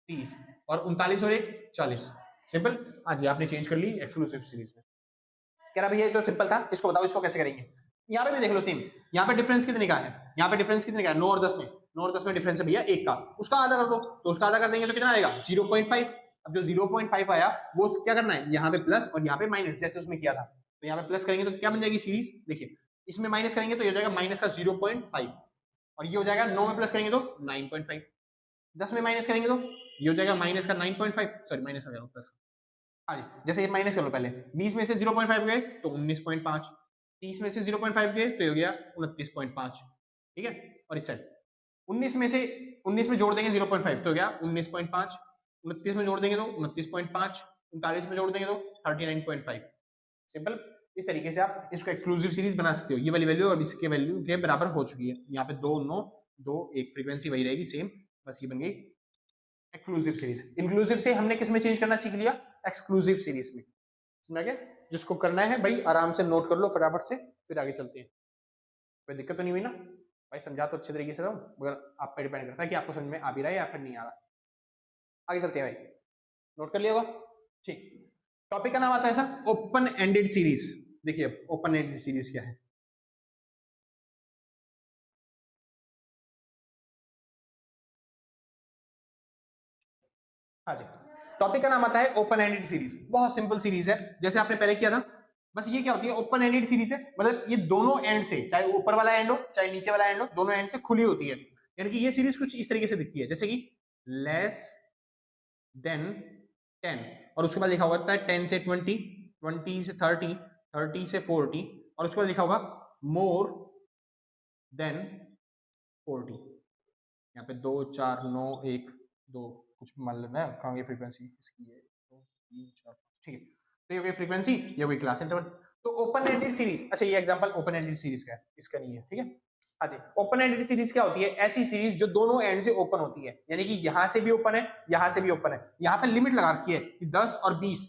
30, और 39 और 1 40। सिंपल, हाँ जी आपने चेंज कर ली एक्सक्लूसिव सीरीज में। कह रहा भैया ये तो सिंपल था, इसको बताओ इसको कैसे करेंगे। यहाँ पे भी देख लो सेम, यहाँ पे डिफरेंस कितने का है, यहाँ पे डिफरेंस कितने का है 9 और 10 में, 9 और 10 में डिफरेंस है भैया 1 का, उसका आधा कर दो, तो उसका आधा कर देंगे तो कितना आएगा 0.5। अब जो 0.5 आया वो क्या करना है, यहाँ पे प्लस और यहाँ पे माइनस, जैसे उसमें किया था। तो यहाँ पे प्लस करेंगे तो क्या बन जाएगी सीरीज, देखिए इसमें माइनस करेंगे तो ये हो जाएगा माइनस का 0.5, और ये हो जाएगा 9 में प्लस करेंगे तो 9.5, 10 में माइनस करेंगे तो ये हो जाएगा माइनस का 9.5, सॉरी माइनस का प्लस, हाँ जी जैसे ये माइनस कर लो पहले, 20 में से 0.5 गए तो 19.5, 30 में से 0.5 गए तो ये हो गया 29.5, ठीक है। और इस साइड 19 में से 19 में जोड़ देंगे 0.5 तो हो गया 19.5, 29 में जोड़ देंगे तो 29.5, 39 में जोड़ देंगे तो 39.5। सिंपल, इस तरीके से आप इसको एक्सक्लूसिव सीरीज बना सकते हो। ये वाली वैल्यू और इसके वैल्यू के बराबर हो चुकी है, यहाँ पे 2 9 2 1 फ्रीक्वेंसी वही रहेगी सेम, बस ये बन गई एक्सक्लूसिव सीरीज। इंक्लूसिव से हमने किस में चेंज करना सीख लिया, एक्सक्लूसिव सीरीज में। समझा गया, जिसको करना है भाई आराम से नोट कर लो फटाफट से, फिर आगे चलते हैं। कोई दिक्कत तो नहीं हुई ना भाई, समझा तो अच्छे तरीके से रहा हूं, मगर आप पे डिपेंड करता है कि आपको समझ में आ भी रहा है या फिर नहीं आ रहा। आगे चलते हैं भाई, नोट कर लिया होगा, ठीक। टॉपिक का नाम आता है सर ओपन एंडेड सीरीज। देखिए ओपन एंडेड सीरीज क्या है, हाँ जी टॉपिक का नाम आता है ओपन एंडेड सीरीज। बहुत सिंपल सीरीज है, जैसे आपने पहले किया था। बस ये क्या होती है, ओपन एंडेड सीरीज है, मतलब ये दोनों एंड से, चाहे ऊपर वाला एंड हो चाहे नीचे वाला एंड हो, दोनों एंड से खुली होती है। यानी कि ये सीरीज कुछ इस तरीके से दिखती है, जैसे कि लेस देन 10, और उसके बाद लिखा हुआ है 10 से 20, 20 से 30, 30 से 40, और उसके बाद लिखा होगा मोर देन 40। यहाँ पे 2 4 9 1 2 कुछ मान लेना है, कहाँ गई फ्रीक्वेंसी इसकी है, 2 3 4 5, ठीक है। तो ये हो गई फ्रीक्वेंसी, ये हो गई क्लास इंटरवल। तो ओपन एंडेड सीरीज, अच्छा ये एग्जांपल ओपन एंडेड सीरीज का है, इसका नहीं है, ठीक है। हाँ जी, ओपन एंडेड सीरीज क्या होती है, ऐसी सीरीज जो दोनों एंड से ओपन होती है, यानी कि यहां से भी ओपन है यहां से भी ओपन है। यहाँ पे लिमिट लगा रखी है कि 10 और 20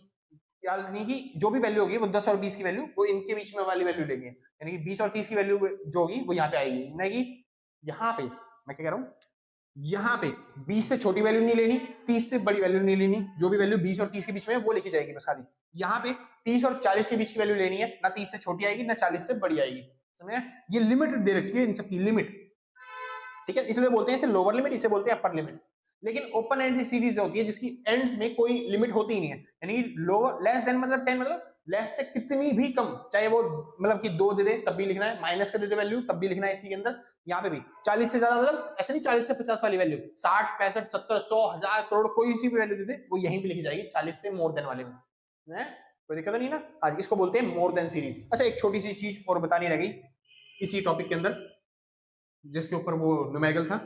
यानी कि जो भी वैल्यू होगी वो 10 और 20 की वैल्यू वो इनके बीच में वाली वैल्यू लेंगे, यानी कि 20 और 30 की वैल्यू जो होगी वो यहाँ पे आएगी, नहीं यहाँ पे मैं क्या कह रहा हूँ, यहाँ पे 20 से छोटी वैल्यू नहीं लेनी, 30 से बड़ी वैल्यू नहीं लेनी, जो भी वैल्यू 20 और 30 के बीच में है वो लिखी जाएगी बस खाली। यहाँ पे 30 और 40 के बीच की वैल्यू लेनी है, ना 30 से छोटी आएगी ना 40 से बड़ी आएगी, समझे? ये लिमिट दे रखी है इन सबकी लिमिट, ठीक है, इसलिए बोलते हैं इसे लोअर लिमिट, इसे बोलते हैं अपर लिमिट। लेकिन ओपन एंड सीरीज होती है जिसकी एंड्स में कोई लिमिट होती ही नहीं है, यानी लोअर लेस देन मतलब 10 मतलब लेस से कितनी भी कम, चाहे वो मतलब कि 2 दे दे तब भी लिखना है, माइनस का दे दे वैल्यू तब भी लिखना है इसी के अंदर। यहाँ पे भी 40 से ज्यादा मतलब ऐसे नहीं 40 से 50 वाली वैल्यू, 60 65 70 100 1000 करोड़ कोई सी भी वैल्यू दे दे वो यहीं पे लिखी जाएगी 40 से मोर देन वाले में, कोई दिक्कत नहीं ना। आज इसको बोलते हैं मोर देन सीरीज। अच्छा एक छोटी सी चीज और बतानी रह गई इसी टॉपिक के अंदर जिसके ऊपर वो न्यूमेरिकल था,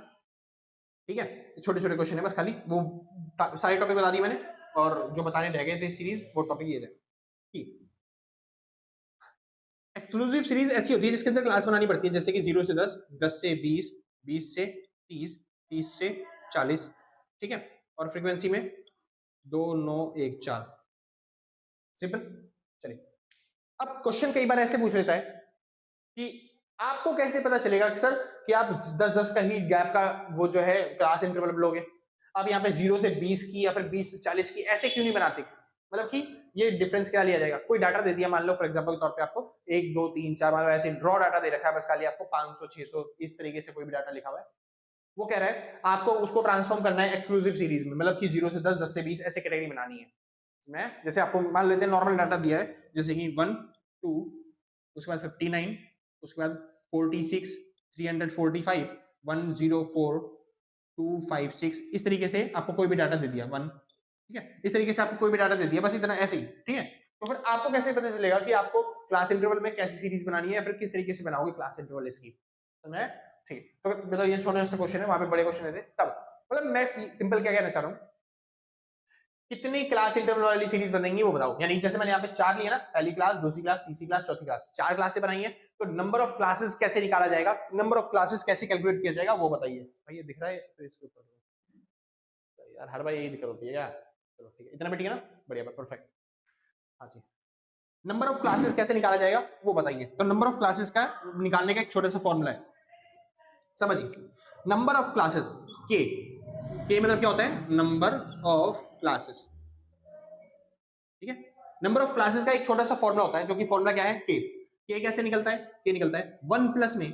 ठीक है, छोटे छोटे क्वेश्चन है बस खाली, वो सारे टॉपिक बता दिए मैंने, और जो बताने रह गए थे सीरीज वो टॉपिक ये थे कि एक्सक्लूसिव सीरीज ऐसी होती है जिसके अंदर क्लास बनानी पड़ती है, जैसे कि 0 से 10, 10 से 20, 20 से 30, 30 से 40, ठीक है, और फ्रीक्वेंसी में 2 9 1 4, सिंपल। चलिए अब क्वेश्चन कई बार ऐसे पूछ लेता है कि आपको कैसे पता चलेगा कि सर कि आप 10-10 का ही गैप का वो जो है क्लास इंटरवल लोगे, आप यहाँ पे 0 से 20 की या फिर 20 से 40 की ऐसे क्यों नहीं बनाते, मतलब कि ये डिफरेंस क्या लिया जाएगा। कोई डाटा दे दिया मान लो फॉर एग्जांपल के तौर पे आपको 1 2 3 4 मान लो ऐसे रॉ डाटा दे रखा है बस खाली आपको 500 600 इस तरीके से कोई भी डाटा लिखा हुआ है, वो कह रहा है आपको उसको ट्रांसफॉर्म करना है एक्सक्लूसिव सीरीज में, मतलब कि 0 से 10 10 से 20 ऐसे कैटेगरी बनानी है। मैं जैसे आपको मान लेते हैं नॉर्मल डाटा दिया है जैसे कि 1 2 उसके बाद 59 उसके बाद 46 345 104 256 इस तरीके से आपको कोई भी डाटा दे दिया 1, ठीक है, इस तरीके से आपको कोई भी डाटा दे दिया बस इतना ऐसे ही, ठीक है। तो फिर आपको कैसे पता चलेगा कि आपको क्लास इंटरवल में कैसी सीरीज बनानी है या फिर किस तरीके से बनाओगे क्लास इंटरवल इसकी, तो मैं ठीक, तो मतलब ये छोटे से क्वेश्चन है, वहां पे बड़े क्वेश्चन थे तब, मतलब मैं सिंपल क्या कहना चाह रहा हूँ, कितनी क्लास इंटरवल वाली सीरीज बनेंगी वो बताओ, यानी जैसे मैंने यहाँ पे 4 लिया ना, पहली क्लास दूसरी क्लास तीसरी क्लास चौथी क्लास, 4 क्लासें बनाई है, तो नंबर ऑफ क्लासेस कैसे निकाला जाएगा, नंबर ऑफ क्लासेस कैसे कैलकुलेट किया जाएगा वो बताइए भाई। ये दिख रहा है तो इसके ऊपर यार हर बार यही दिक्कत होती है क्या, चलो ठीक है इतना भी ठीक है ना, बढ़िया परफेक्ट। हाँ जी, नंबर ऑफ क्लासेस कैसे निकाला जाएगा वो बताइए। तो नंबर ऑफ क्लासेस का निकालने का एक छोटा सा फॉर्मूला है, समझिए, नंबर ऑफ क्लासेस के मतलब क्या होता है, नंबर ऑफ क्लासेस, ठीक है, नंबर ऑफ क्लासेस का एक छोटा सा फॉर्मूला होता है जो कि फॉर्मूला क्या है, के कैसे निकलता है, के निकलता है 1 प्लस में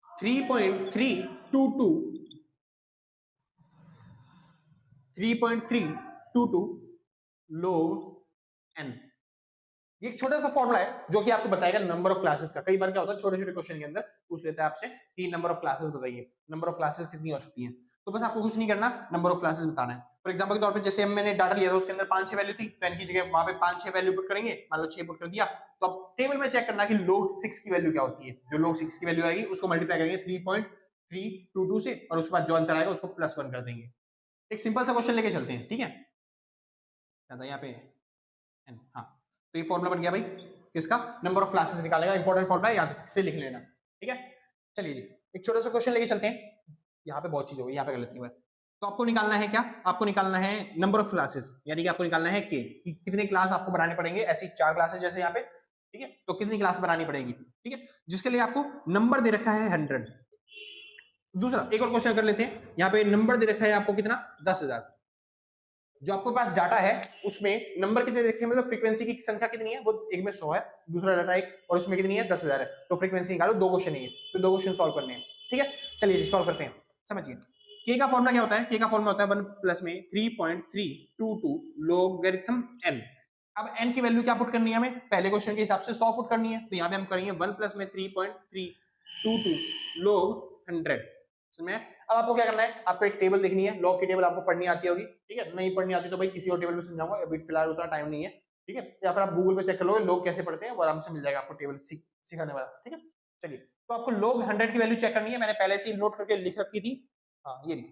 3.322 log n। ये एक छोटा सा फॉर्मूला है जो कि आपको बताएगा नंबर ऑफ क्लासेस का। कई बार क्या होता है छोटे छोटे क्वेश्चन के अंदर पूछ लेता है आपसे कि नंबर ऑफ क्लासेस बताइए, नंबर ऑफ क्लासेस कितनी हो सकती हैं, तो बस आपको कुछ नहीं करना, नंबर ऑफ क्लासेस बताना है। फॉर एग्जांपल के तौर पे जैसे मैंने डाटा लिया था उसके अंदर 5-6 वैल्यू थी, तो इनकी जगह वहां पे 5-6 वैल्यू पुट करेंगे, मान लो 6 पुट कर दिया, तो अब टेबल में चेक करना कि log 6 की वैल्यू क्या होती है, जो log 6 की वैल्यू आएगी उसको मल्टीप्लाई करेंगे 3.322 से और उसके बाद जो आंसर आएगा उसको +1 कर देंगे। एक सिंपल सा क्वेश्चन लेके चलते हैं, ठीक है, यहाँ पे हाँ, तो ये फॉर्मूला बन गया भाई किसका, नंबर ऑफ क्लासेस निकालेगा, इंपॉर्टेंट फॉर्मूला याद से लिख लेना, ठीक है। चलिए जी एक छोटा सा क्वेश्चन लेके चलते हैं, यहाँ पे बहुत चीज होगी, यहाँ पे गलती हुआ है, तो आपको निकालना है क्या, आपको निकालना है नंबर ऑफ क्लासेस, यानी कि आपको निकालना है के कि कितने क्लास आपको बनाने पड़ेंगे, ऐसी 4 क्लासेस जैसे यहाँ पे, ठीक है, तो कितनी क्लास बनानी पड़ेगी, ठीक है, जिसके लिए आपको नंबर दे रखा है 100। दूसरा एक और क्वेश्चन कर लेते हैं, यहाँ पे नंबर दे रखा है आपको कितना 10,000, जो आपके पास डाटा है उसमें नंबर कितने देखे, मतलब फ्रीक्वेंसी की संख्या कितनी है, वो एक में 100 है, दूसरा डाटा एक और उसमें कितनी है 10,000 है, तो फ्रीक्वेंसी निकालो, 2 क्वेश्चन है, तो 2 क्वेश्चन सॉल्व करने हैं, ठीक है। चलिए सॉल्व करते हैं, समझिए के का फॉर्मूला क्या होता है, के का फॉर्मूला होता है 1 प्लस में 3.322 लोगरिथम n। अब n की वैल्यू क्या पुट करनी है हमें, पहले क्वेश्चन के हिसाब से 100 पुट करनी है, तो यहाँ पे हम करेंगे 1 प्लस में 3.322 लोग 100। समझ, अब आपको क्या करना है, आपको एक टेबल देखनी है, लॉग की टेबल आपको पढ़नी आती होगी, ठीक है, नहीं पढ़नी आती तो भाई किसी और टेबल में समझाऊंगा, अभी फिलहाल उतना टाइम नहीं है, ठीक है, या फिर आप गूगल पे चेक कर लोगे लोग कैसे पढ़ते हैं, वो आराम से मिल जाएगा आपको टेबल सिखाने वाला, ठीक है। चलिए तो आपको लोग 100 की वैल्यू चेक करनी है, मैंने पहले से ही नोट करके लिख रखी थी, हाँ ये नहीं,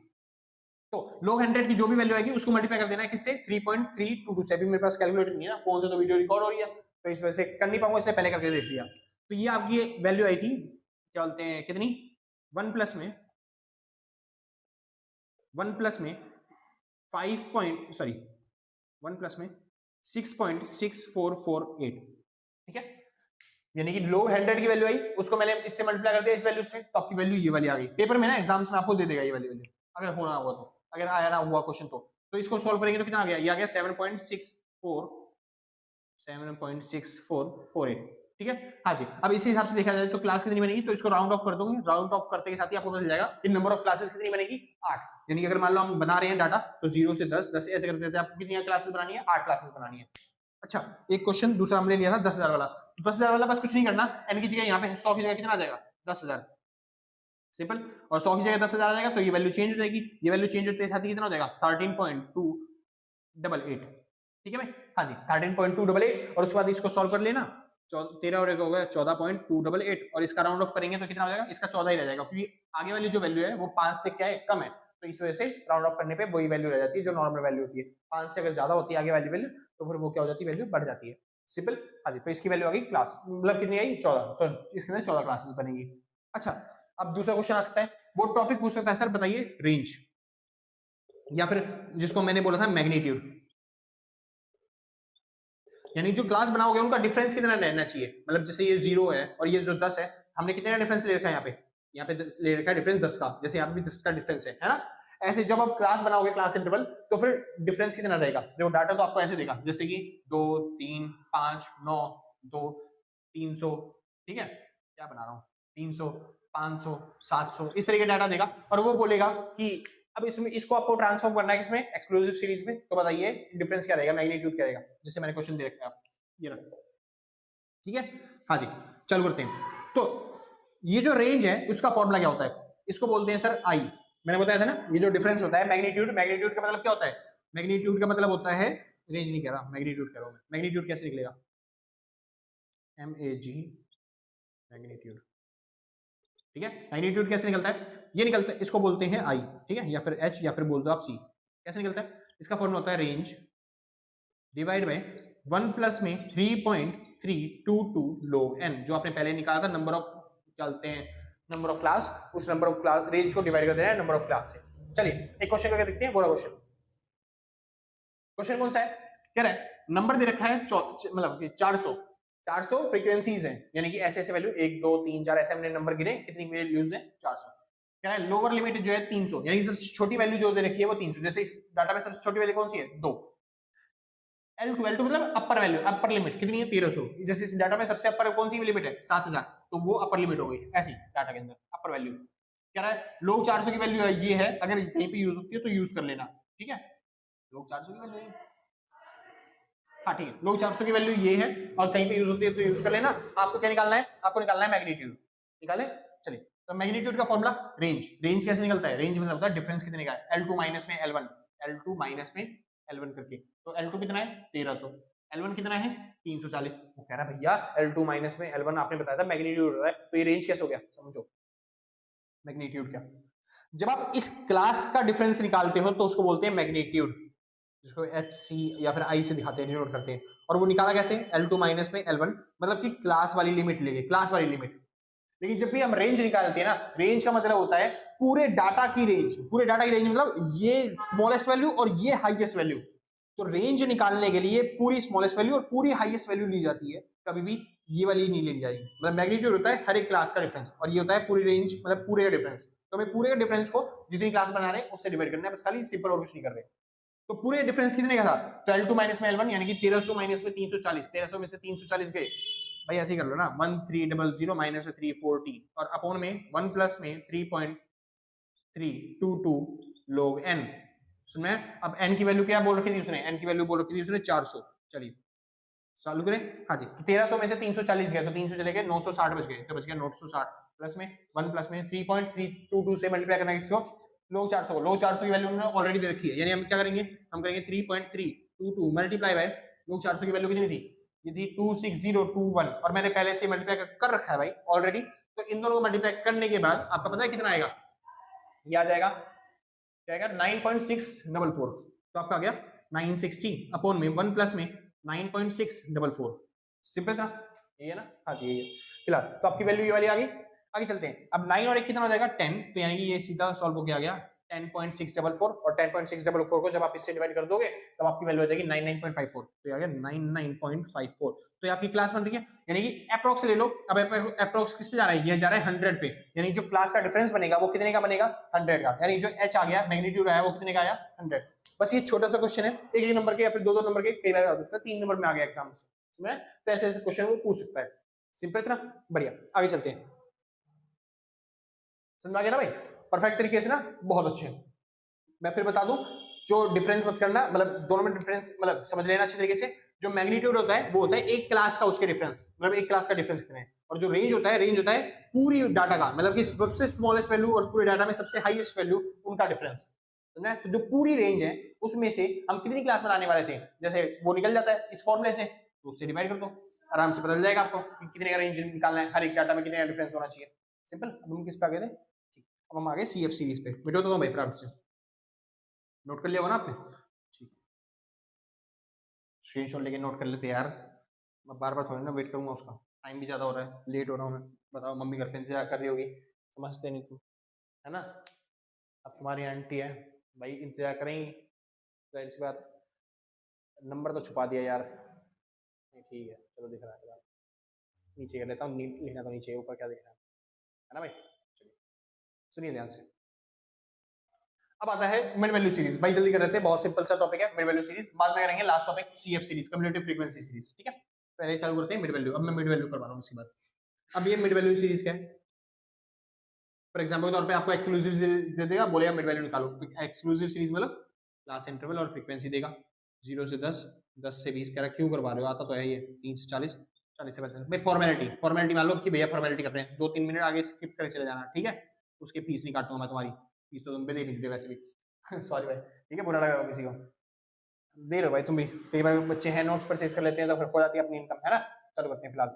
तो लोग 100 की जो भी वैल्यू आएगी उसको मल्टीप्लाई कर देना है किससे, 3.322 से। अभी मेरे पास कैलकुलेटर नहीं है ना, फोन से तो वीडियो रिकॉर्ड हो रही है, तो इस वजह से कर नहीं पाऊंगा, इसलिए पहले करके देख लिया। तो ये आपकी वैल्यू आई थी, क्या बोलते हैं कितनी, 1 प्लस में 1 प्लस में 1 प्लस में 6.6448, ठीक है, यानी कि लोग 100 की वैल्यू आई, उसको मैंने इससे मल्टीप्लाई कर दिया इस वैल्यू से, तो आपकी वैल्यू ये वाली आ गई। पेपर में ना एग्जाम्स में आपको दे देगा ये वाली वैल्यू, अगर होना हुआ तो, अगर आया ना हुआ क्वेश्चन तो इसको सॉल्व करेंगे तो कितना आ गया, ये आ गया 7.6448, ठीक है। हाँ जी, अब इसी हिसाब से देखा जाए तो क्लास कितनी बनेगी, तो इसको राउंड ऑफ कर दोगे, राउंड ऑफ करते के साथ ही आपको पता चल जाएगा कि नंबर ऑफ क्लासेस कितनी बनेगी, 8। यानी कि अगर मान लो हम बना रहे हैं डाटा तो 0 से 10, 10 ऐसे करते थे, आपको कितनी क्लासेस बनानी है, 8 क्लासेस बनानी है। अच्छा, एक क्वेश्चन दूसरा हमने लिया था 10,000 वाला, 10,000 वाला बस कुछ नहीं करना, n की जगह यहाँ पे 100 की जगह कितना आ जाएगा, 10,000, सिंपल, और 100 की जगह 10,000 आ जाएगा, तो ये वैल्यू चेंज हो जाएगी, ये वैल्यू चेंज होते साथ ही कितना हो जाएगा, 13.288, ठीक है भाई। हाँ जी, 13.288, और उसके बाद इसको सॉल्व कर लेना, 13 और 1 हो गया 14.288, और इसका राउंड ऑफ करेंगे तो कितना हो जाएगा, इसका 14 ही रह जाएगा, क्योंकि आगे वाली जो वैल्यू है वो 5 से क्या है, कम है, तो इस वजह से राउंड ऑफ करने पे वही वैल्यू रह जाती है जो नॉर्मल वैल्यू होती है। 5 से अगर ज्यादा होती है आगे वाली वैल्यू तो फिर वो क्या हो जाती है, वैल्यू बढ़ जाती है, सिंपल। हाँ जी, तो इसकी वैल्यू आ गई क्लास, मतलब कितनी आई, 14, तो इसके अंदर 14 क्लासेस बनेंगी। अच्छा, अब दूसरा क्वेश्चन आ सकता है, वो टॉपिक पूछ सकता है, सर बताइए रेंज, या फिर जिसको मैंने बोला था मैग्नीट्यूड, यानी जो क्लास बनाओगे उनका डिफरेंस कितना रहना चाहिए, मतलब जैसे ये 0 है और ये जो 10 है, हमने कितना डिफरेंस ले रखा है यहाँ पे ले रखा है डिफरेंस 10 का, जैसे यहाँ पे भी 10 का डिफरेंस है ना। ऐसे जब आप क्लास बनाओगे, क्लास इंटरवल, तो फिर डिफरेंस कितना रहेगा, देखो डाटा तो आपको ऐसे देगा, जैसे कि 2 3 5 9 2 300, ठीक है, क्या बना रहा हूँ, 300 500 700 इस तरह का डाटा देगा, और वो बोलेगा कि अब इसमें इसको आपको ट्रांसफॉर्म करना है किसमें, एक्सक्लूसिव सीरीज में, तो बताइए डिफरेंस क्या रहेगा, मैग्नीट्यूड क्या रहेगा, जैसे मैंने क्वेश्चन दे रखा है आप ये रखो, ठीक है। हाँ जी, चलो करते हैं। तो ये जो रेंज है उसका फॉर्मूला क्या होता है, इसको बोलते हैं सर आई, मैंने बताया था ना, ये जो डिफरेंस होता है मैग्नीट्यूड, मैग्नीट्यूड का मतलब क्या होता है, मैग्नीट्यूड का मतलब होता है, रेंज नहीं कह रहा, मैग्नीट्यूड कह रहा हूं मैं, मैग्नीट्यूड कैसे निकलेगा, MAG, मैग्नीट्यूड, ठीक है। मैग्नीट्यूड कैसे निकलता है, ये निकलता है, इसको बोलते हैं आई, ठीक है, या फिर H, या फिर बोल दो आप C। कैसे निकलता है, इसका फॉर्मूला होता है रेंज डिवाइड बाय 1 प्लस में 3.322 log n, जो आपने पहले निकाला था नंबर ऑफ, चलते हैं नंबर ऑफ क्लास, उस नंबर ऑफ क्लास रेंज को डिवाइड कर देना है नंबर ऑफ क्लास से। चलिए एक क्वेश्चन करके देखते हैं, वो क्वेश्चन, क्वेश्चन कौन सा है, कह रहा है नंबर दे रखा है मतलब 400 फ्रीक्वेंसीज हैं, यानी कि ऐसे ऐसे वैल्यू 1 2 3 4 ऐसे हमने नंबर गिने, कितनी वैल्यूज हैं, 400। कह रहा है लोअर लिमिट जो है 300, यानी कि सबसे छोटी वैल्यू जो दे रखी है वो 300, जैसे इस डाटा में सबसे छोटी वैल्यू कौन सी है, 2। L2 मतलब अपर वैल्यू, अपर लिमिट कितनी है, 1300, जैसे इस डाटा में सबसे अपर कौन सी लिमिट है, 7000, तो वो अपर लिमिट हो गई, ऐसी डाटा के अंदर अपर वैल्यू। कह रहा है लोग 400 की वैल्यू ये है, अगर कहीं पे यूज होती है तो यूज कर लेना, ठीक है, लोग 400 की वैल्यू, हाँ ठीक है, लोग 400 की वैल्यू ये है और कहीं पे यूज होती है तो यूज कर लेना। आपको क्या निकालना है, आपको निकालना है मैग्नीट्यूड, निकाले, चलिए। तो मैग्नीट्यूड का फॉर्मूला रेंज, रेंज कैसे निकलता है, रेंज मतलब होता है डिफरेंस कितने का है, L2 माइनस में L1, L2 माइनस में L1 करके, तो L2 कितना है 1300, L1 कितना है 340। वो कह रहा भैया L2 माइनस में L1 आपने बताया था मैग्नीट्यूड होता है, तो ये रेंज कैसे हो गया, समझो मैग्नीट्यूड क्या, जब आप इस क्लास का डिफरेंस निकालते हो तो उसको बोलते हैं मैग्नीट्यूड, जिसको HC या फिर I से दिखाते हैं, डिनोट करते हैं। और वो निकाला कैसे, L2 माइनस में L1, मतलब कि क्लास वाली लिमिट लेंगे, क्लास वाली लिमिट। लेकिन जब भी हम रेंज निकालते हैं ना, रेंज का मतलब होता है पूरे डाटा की रेंज, पूरे डाटा की रेंज मतलब ये स्मॉलेस्ट वैल्यू और ये हाईएस्ट वैल्यू। तो रेंज निकालने के लिए पूरी स्मॉलेस्ट वैल्यू और पूरी हाईएस्ट वैल्यू ली जाती है, कभी भी ये वाली नहीं ली जाएगी। मतलब मैग्नीट्यूड होता है हर एक क्लास का डिफरेंस, और ये होता है पूरी रेंज, मतलब पूरे का डिफरेंस। तो हमें पूरे का डिफरेंस को जितनी क्लास बना रहे हैं उससे डिवाइड करना है, बस खाली सिंपल और कुछ नहीं कर रहे। तो पूरे डिफरेंस कितने का था, तो L2 माइनस में L1, यानी कि 1300 माइनस में 340, 1300 में से 340 गए, भाई ऐसे ही कर लो ना, 1300 माइनस में 340, और अपॉन में 1 प्लस में 3.322 log n, सुन में। अब n की वैल्यू क्या बोल रखी थी उसने, n की वैल्यू बोल रखी थी उसने 400। चलिए सॉल्व करें, हाँ जी, 1300 में से 340 गए तो 300 चले गए, 960 बच गए, तो बच गया 960 प्लस में 1 प्लस में 3.322 से मल्टीप्लाई करना है किसको, लोग 400 को, लोग 400 की वैल्यू उन्होंने ऑलरेडी दे रखी है, यानी हम क्या करेंगे, हम करेंगे 3.322 मल्टीप्लाई बाय लोग 400 की वैल्यू कितनी थी, ये थी 26021, और मैंने पहले से मल्टीप्लाई कर रखा है भाई ऑलरेडी। तो इन दोनों को मल्टीप्लाई करने के बाद आपका पता है कितना आएगा, ये आ जाएगा, क्या आएगा 9.644, तो आपका आ गया 960 अपॉन में 1 प्लस में 9.644, सिंपल था, ये है ना, हाँ जी यही है। फिलहाल तो आपकी वैल्यू ये वाली आ गई। आगे चलते हैं, अब 9 और 1 कितना हो जाएगा 10, तो यानी कि ये सीधा सॉल्व होके आ गया 10.644 और 10.644 को जब आप इससे डिवाइड कर दोगे तब आपकी वैल्यू आ जाएगी 99.54। तो आ गया 99.54। तो ये आपकी क्लास बन रही है, यानी कि अप्रोक्स ले लो। अब अप्रोक्स किस पे जा रहा है, ये जा रहा है 100 पे, यानी जो क्लास का डिफरेंस बनेगा वो कितने का बनेगा, 100 का। यानी जो h आ गया, मैग्नीट्यूड आया, वो कितने का आया, 100। बस ये छोटा सा क्वेश्चन है, एक नंबर के या फिर दो नंबर के, कई बार आ जाता है 3 नंबर में आ गया एग्जाम में, तो ऐसे ऐसे क्वेश्चन वो पूछ सकता है। सिंपल इतना बढ़िया। आगे चलते हैं, समझ आ गया ना भाई, परफेक्ट तरीके से ना, बहुत अच्छे। मैं फिर बता दूं, जो डिफरेंस मत करना, मतलब दोनों में डिफरेंस मतलब समझ लेना अच्छे तरीके से। जो मैग्नीट्यूड होता है वो होता है एक क्लास का, उसके डिफरेंस, मतलब एक क्लास का डिफरेंस कितना है। और जो रेंज होता है, रेंज होता है पूरी डाटा का, मतलब कि सबसे स्मॉलेस्ट वैल्यू और पूरे डाटा में सबसे हाईएस्ट वैल्यू, उनका डिफरेंस। तो जो पूरी रेंज है उसमें से हम कितनी क्लास बनाने वाले थे, जैसे वो निकल जाता है इस फॉर्मूले से, तो उससे डिवाइड कर दो, आराम से बदल जाएगा आपको कि कितने का रेंज निकालना है, हर एक डाटा में कितने का डिफरेंस होना चाहिए। सिंपल। अब हम किस पे आ गए थे, अब हम आ गए सीएफ सीरीज पे। मिटो तो भाई फटाफट से, नोट कर लिया होगा ना आपने, ठीक, स्क्रीनशॉट लेके नोट कर लेते यार, मैं बार बार थोड़ी ना वेट करूंगा उसका, टाइम भी ज्यादा हो रहा है, लेट हो रहा हूँ मैं। बताओ, मम्मी घर पे इंतजार कर रही होगी, समझते नहीं तुम, है ना। अब तुम्हारी आंटी है भाई, इंतजार करेंगी, जाहिर सी बात। नंबर तो छुपा दिया यार, ठीक है चलो, दिख रहा है, नीचे कर लेता हूँ, लिखना तो नीचे, ऊपर क्या दिख रहा है ना भाई। चलिए सुनिए ध्यान से। अब आता है मिड वैल्यू सीरीज। भाई जल्दी कर रहे थे, बहुत सिंपल सा टॉपिक है मिड वैल्यू सीरीज, बाद में करेंगे last topic CF series, cumulative frequency series, ठीक है। पहले चालू करते हैं मिड वैल्यू। अब मैं मिड वैल्यू करवा रहा हूँ इसके बाद। अब ये मिड वैल्यू सीरीज क्या है, फॉर एग्जांपल के तौर पे आपको एक्सक्लूसिव सीरीज दे देगा, बोलेगा मिड वैल्यू निकालो, तो एक्सक्लूसिव सीरीज मतलब क्लास इंटरवल और फ्रीक्वेंसी देगा, 0 से 10, 10 से 20। कह रहा क्यों करवा रहे हो, आता तो है ये, 3 से 40, 40 से 50। भाई फॉर्मेलिटी मान लो कि भैया फॉर्मेलिटी कर रहे हैं, 2-3 मिनट आगे स्किप करके चले जाना, ठीक है। उसकी फीस नहीं काटूंगा मैं तुम्हारी, फीस तो तुम पे दे नहीं देते वैसे भी सॉरी भाई, ठीक है, बुरा लगा किसी को, दे लो भाई तुम भी, कई बार बच्चे हैं नोट्स परचेज कर लेते हैं तो फिर हो जाती है अपनी इनकम, है ना। चालू करते हैं फिलहाल।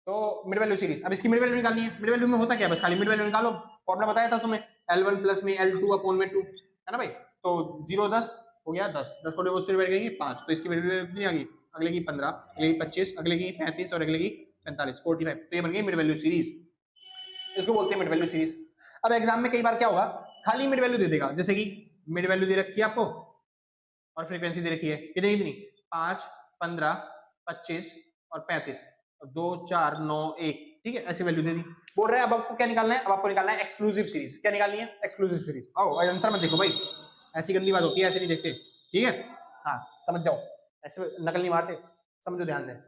तो मिड वैल्यू सीरीज, अब इसकी मिड वैल्यू निकालनी है। मिड वैल्यू में होता क्या है, बस खाली मिड वैल्यू निकालो, फॉर्मूला बताया था तुम्हें, L1 प्लस में L2 अपॉन में 2, है ना भाई। तो 0 10 हो गया, 10 10 को डिवाइड से डिवाइड करेंगे 5, तो इसकी मिड वैल्यू कितनी आ गई, अगले की 15, अगले की 25, अगले की 35 और अगले की 45, 45। तो ये बन गई मिड वैल्यू सीरीज, इसको बोलते हैं मिड वैल्यू सीरीज। अब एग्जाम में कई बार क्या होगा, खाली मिड वैल्यू दे देगा, जैसे कि मिड वैल्यू दे रखी है आपको और फ्रीक्वेंसी दे रखी है, कितनी कितनी, 5, 15, 25 और 35, 2, 4, 9, 1, ठीक है, ऐसी वैल्यू दे दी। बोल रहे हैं अब आपको क्या निकालना है, अब आपको निकालना है एक्सक्लूसिव सीरीज। क्या निकालनी है, एक्सक्लूसिव सीरीज। आओ आंसर मत देखो भाई, ऐसी गंदी बात होती है, ऐसे नहीं देखते, ठीक है। हाँ समझ जाओ, ऐसे नकल नहीं मारते, समझो ध्यान से।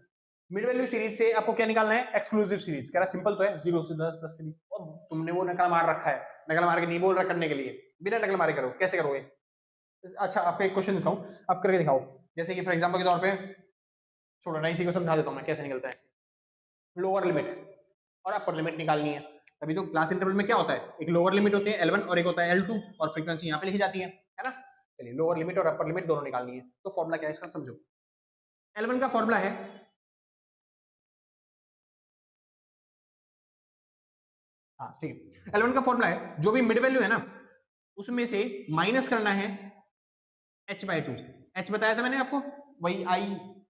मिड वैल्यू सीरीज से आपको क्या निकालना है, एक्सक्लूसिव सीरीज। कह रहा सिंपल तो है, 0 से 10, 10 से 20। और तुमने वो नकल मार रखा है, नकल मार के नहीं बोल रहा करने के लिए, बिना नकल मारे करो, कैसे करोगे। अच्छा आपको एक क्वेश्चन दिखाऊं, आप करके दिखाओ, जैसे कि फॉर एग्जांपल के तौर पे, छोड़ो ना, इसी को समझा देता हूं मैं कैसे निकलता है। लोअर लिमिट और अपर लिमिट निकालनी है, तभी तो क्लास इंटरवल में क्या होता है, एक लोअर लिमिट होती है L1 और एक होता है L2, और फ्रीक्वेंसी यहाँ पे लिखी जाती है ना। चलिए लोअर लिमिट और अपर लिमिट दोनों निकालनी है, तो फॉर्मूला क्या है इसका समझो। L1 का फॉर्मूला है, हाँ ठीक है, L1 का फॉर्मूला है, जो भी मिड वैल्यू है ना उसमें से माइनस करना है h/2। h बताया था मैंने आपको, वही i,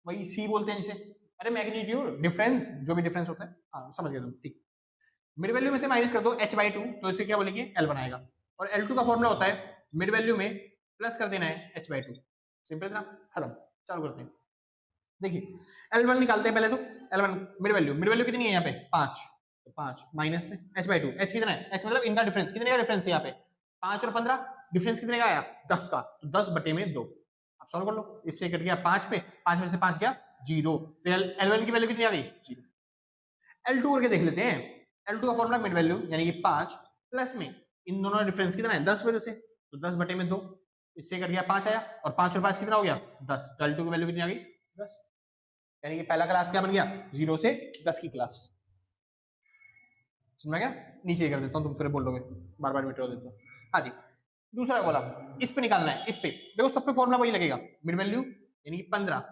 वही c बोलते हैं जिसे, अरे मैग्नीट्यूड डिफरेंस, जो भी डिफरेंस होता है, हाँ समझ गए तुम, ठीक। मिड वैल्यू में से माइनस कर दो h/2, तो इसे क्या बोलेंगे, L1 आएगा। और L2 का फॉर्मूला होता है मिड वैल्यू में प्लस कर देना है h/2। सिंपल ना, खत्म। चालू करते हैं, देखिए L1 निकालते हैं पहले तो। L1 मिड वैल्यू कितनी है यहाँ पे, 5, तो 5 माइनस में h/2, h कितना है, h मतलब इनका डिफरेंस, कितने का डिफरेंस है यहाँ पे, 5 और 15, डिफरेंस कितने का आया, 10 का, तो 10/2। आप सॉल्व कर लो, इससे कट गया 5 पे, 5 में से 5 गया 0, तो L1 की वैल्यू कितनी आ गई, 0। L2 करके देख लेते हैं। L2 का फॉर्मूला मिड वैल्यू यानी कि 5 प्लस में इन दोनों का डिफरेंस कितना है, 10 वजह से, तो 10/2, इससे कट गया 5 आया, और 5 और 5 कितना हो गया, 10, तो L2 की वैल्यू कितनी आ गई, 10। यानी कि पहला क्लास क्या बन गया, 0 से 10 की क्लास। समझ गया, नीचे कर देता हूँ, तुम फिर बोलोगे बार बार मिटा देता हूँ। हाँ जी, दूसरा बोला, इस पे निकालना है, इस पे देखो, सब पे फॉर्मूला वही लगेगा, मिड वैल्यू यानी कि 15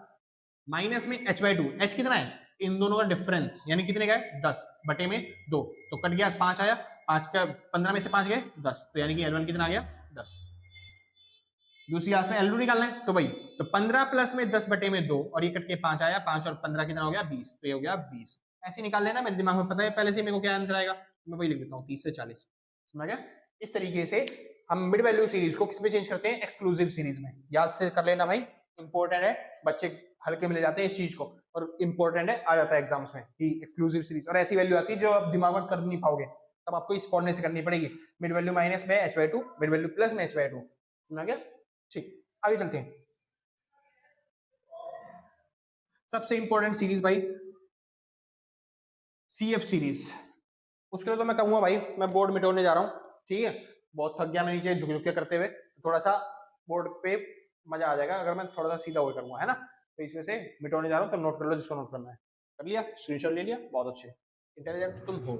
माइनस में h/2, h कितना है, इन दोनों का डिफरेंस यानी कितने का है, 10/2, तो कट गया 5 आया, 5 का 15 में से 5 गए 10, तो यानी कि L1 कितना आ गया, 10। दूसरी क्लास में L2 निकालना है, तो वही, तो 15 प्लस में 10/2, और ये कट के 5 आया, 5 और 15 कितना हो गया, 20, तो ये हो गया 20। ऐसे निकाल लेना, मेरे दिमाग में पता है पहले से मेरे को क्या आंसर आएगा, मैं वही लिख देता हूँ, 30 से 40। समझ गया, इस तरीके से हम मिड वैल्यू सीरीज को किस में चेंज करते हैं, एक्सक्लूसिव सीरीज में। याद से कर लेना भाई, इंपॉर्टेंट है, बच्चे हल्के में ले जाते हैं इस चीज को, और इंपॉर्टेंट है, आ जाता है एग्जाम्स में कि एक्सक्लूसिव सीरीज, और ऐसी वैल्यू आती है जो आप दिमाग में कर नहीं पाओगे, तब आपको इस फॉर्मूले से करनी पड़ेगी, मिड वैल्यू माइनस में h/2, मिड वैल्यू प्लस में h/2। समझ गया? ठीक, आगे चलते हैं। सबसे इंपॉर्टेंट सीरीज भाई CF सीरीज। उसके लिए तो मैं कहूंगा भाई मैं बोर्ड मिटाने जा रहा हूँ, ठीक है, बहुत थक गया मैं नीचे झुक झुक के करते हुए, थोड़ा सा बोर्ड पे मजा आ जाएगा अगर मैं थोड़ा सा सीधा हो करूंगा, है ना। तो इसमें से मिटाने जा रहा हूँ, तब नोट कर लो जिसको नोट करना है। कर लिया, स्क्रीनशॉट ले लिया, बहुत अच्छे, इंटेलिजेंट तुम हो।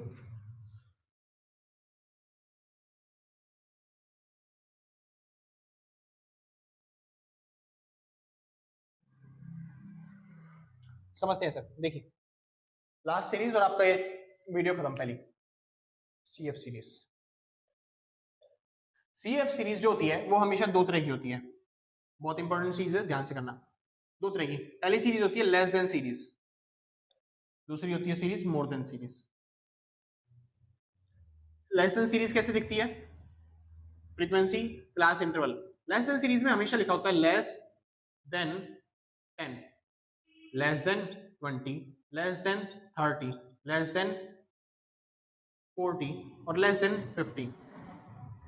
समझते हैं सर, देखिए लास्ट सीरीज और आपका ये वीडियो खत्म पहली CF सीरीज। CF सीरीज जो होती है वो हमेशा दो तरह की होती है, बहुत इंपॉर्टेंट चीज है, ध्यान से करना। दो तरह की, पहली सीरीज होती है लेस देन सीरीज, दूसरी होती है series more than series. Less than series कैसे दिखती है, frequency class interval. Less than series में हमेशा लिखा होता है less than 10, less than 20, less than 30, less than 40 और लेस देन 50।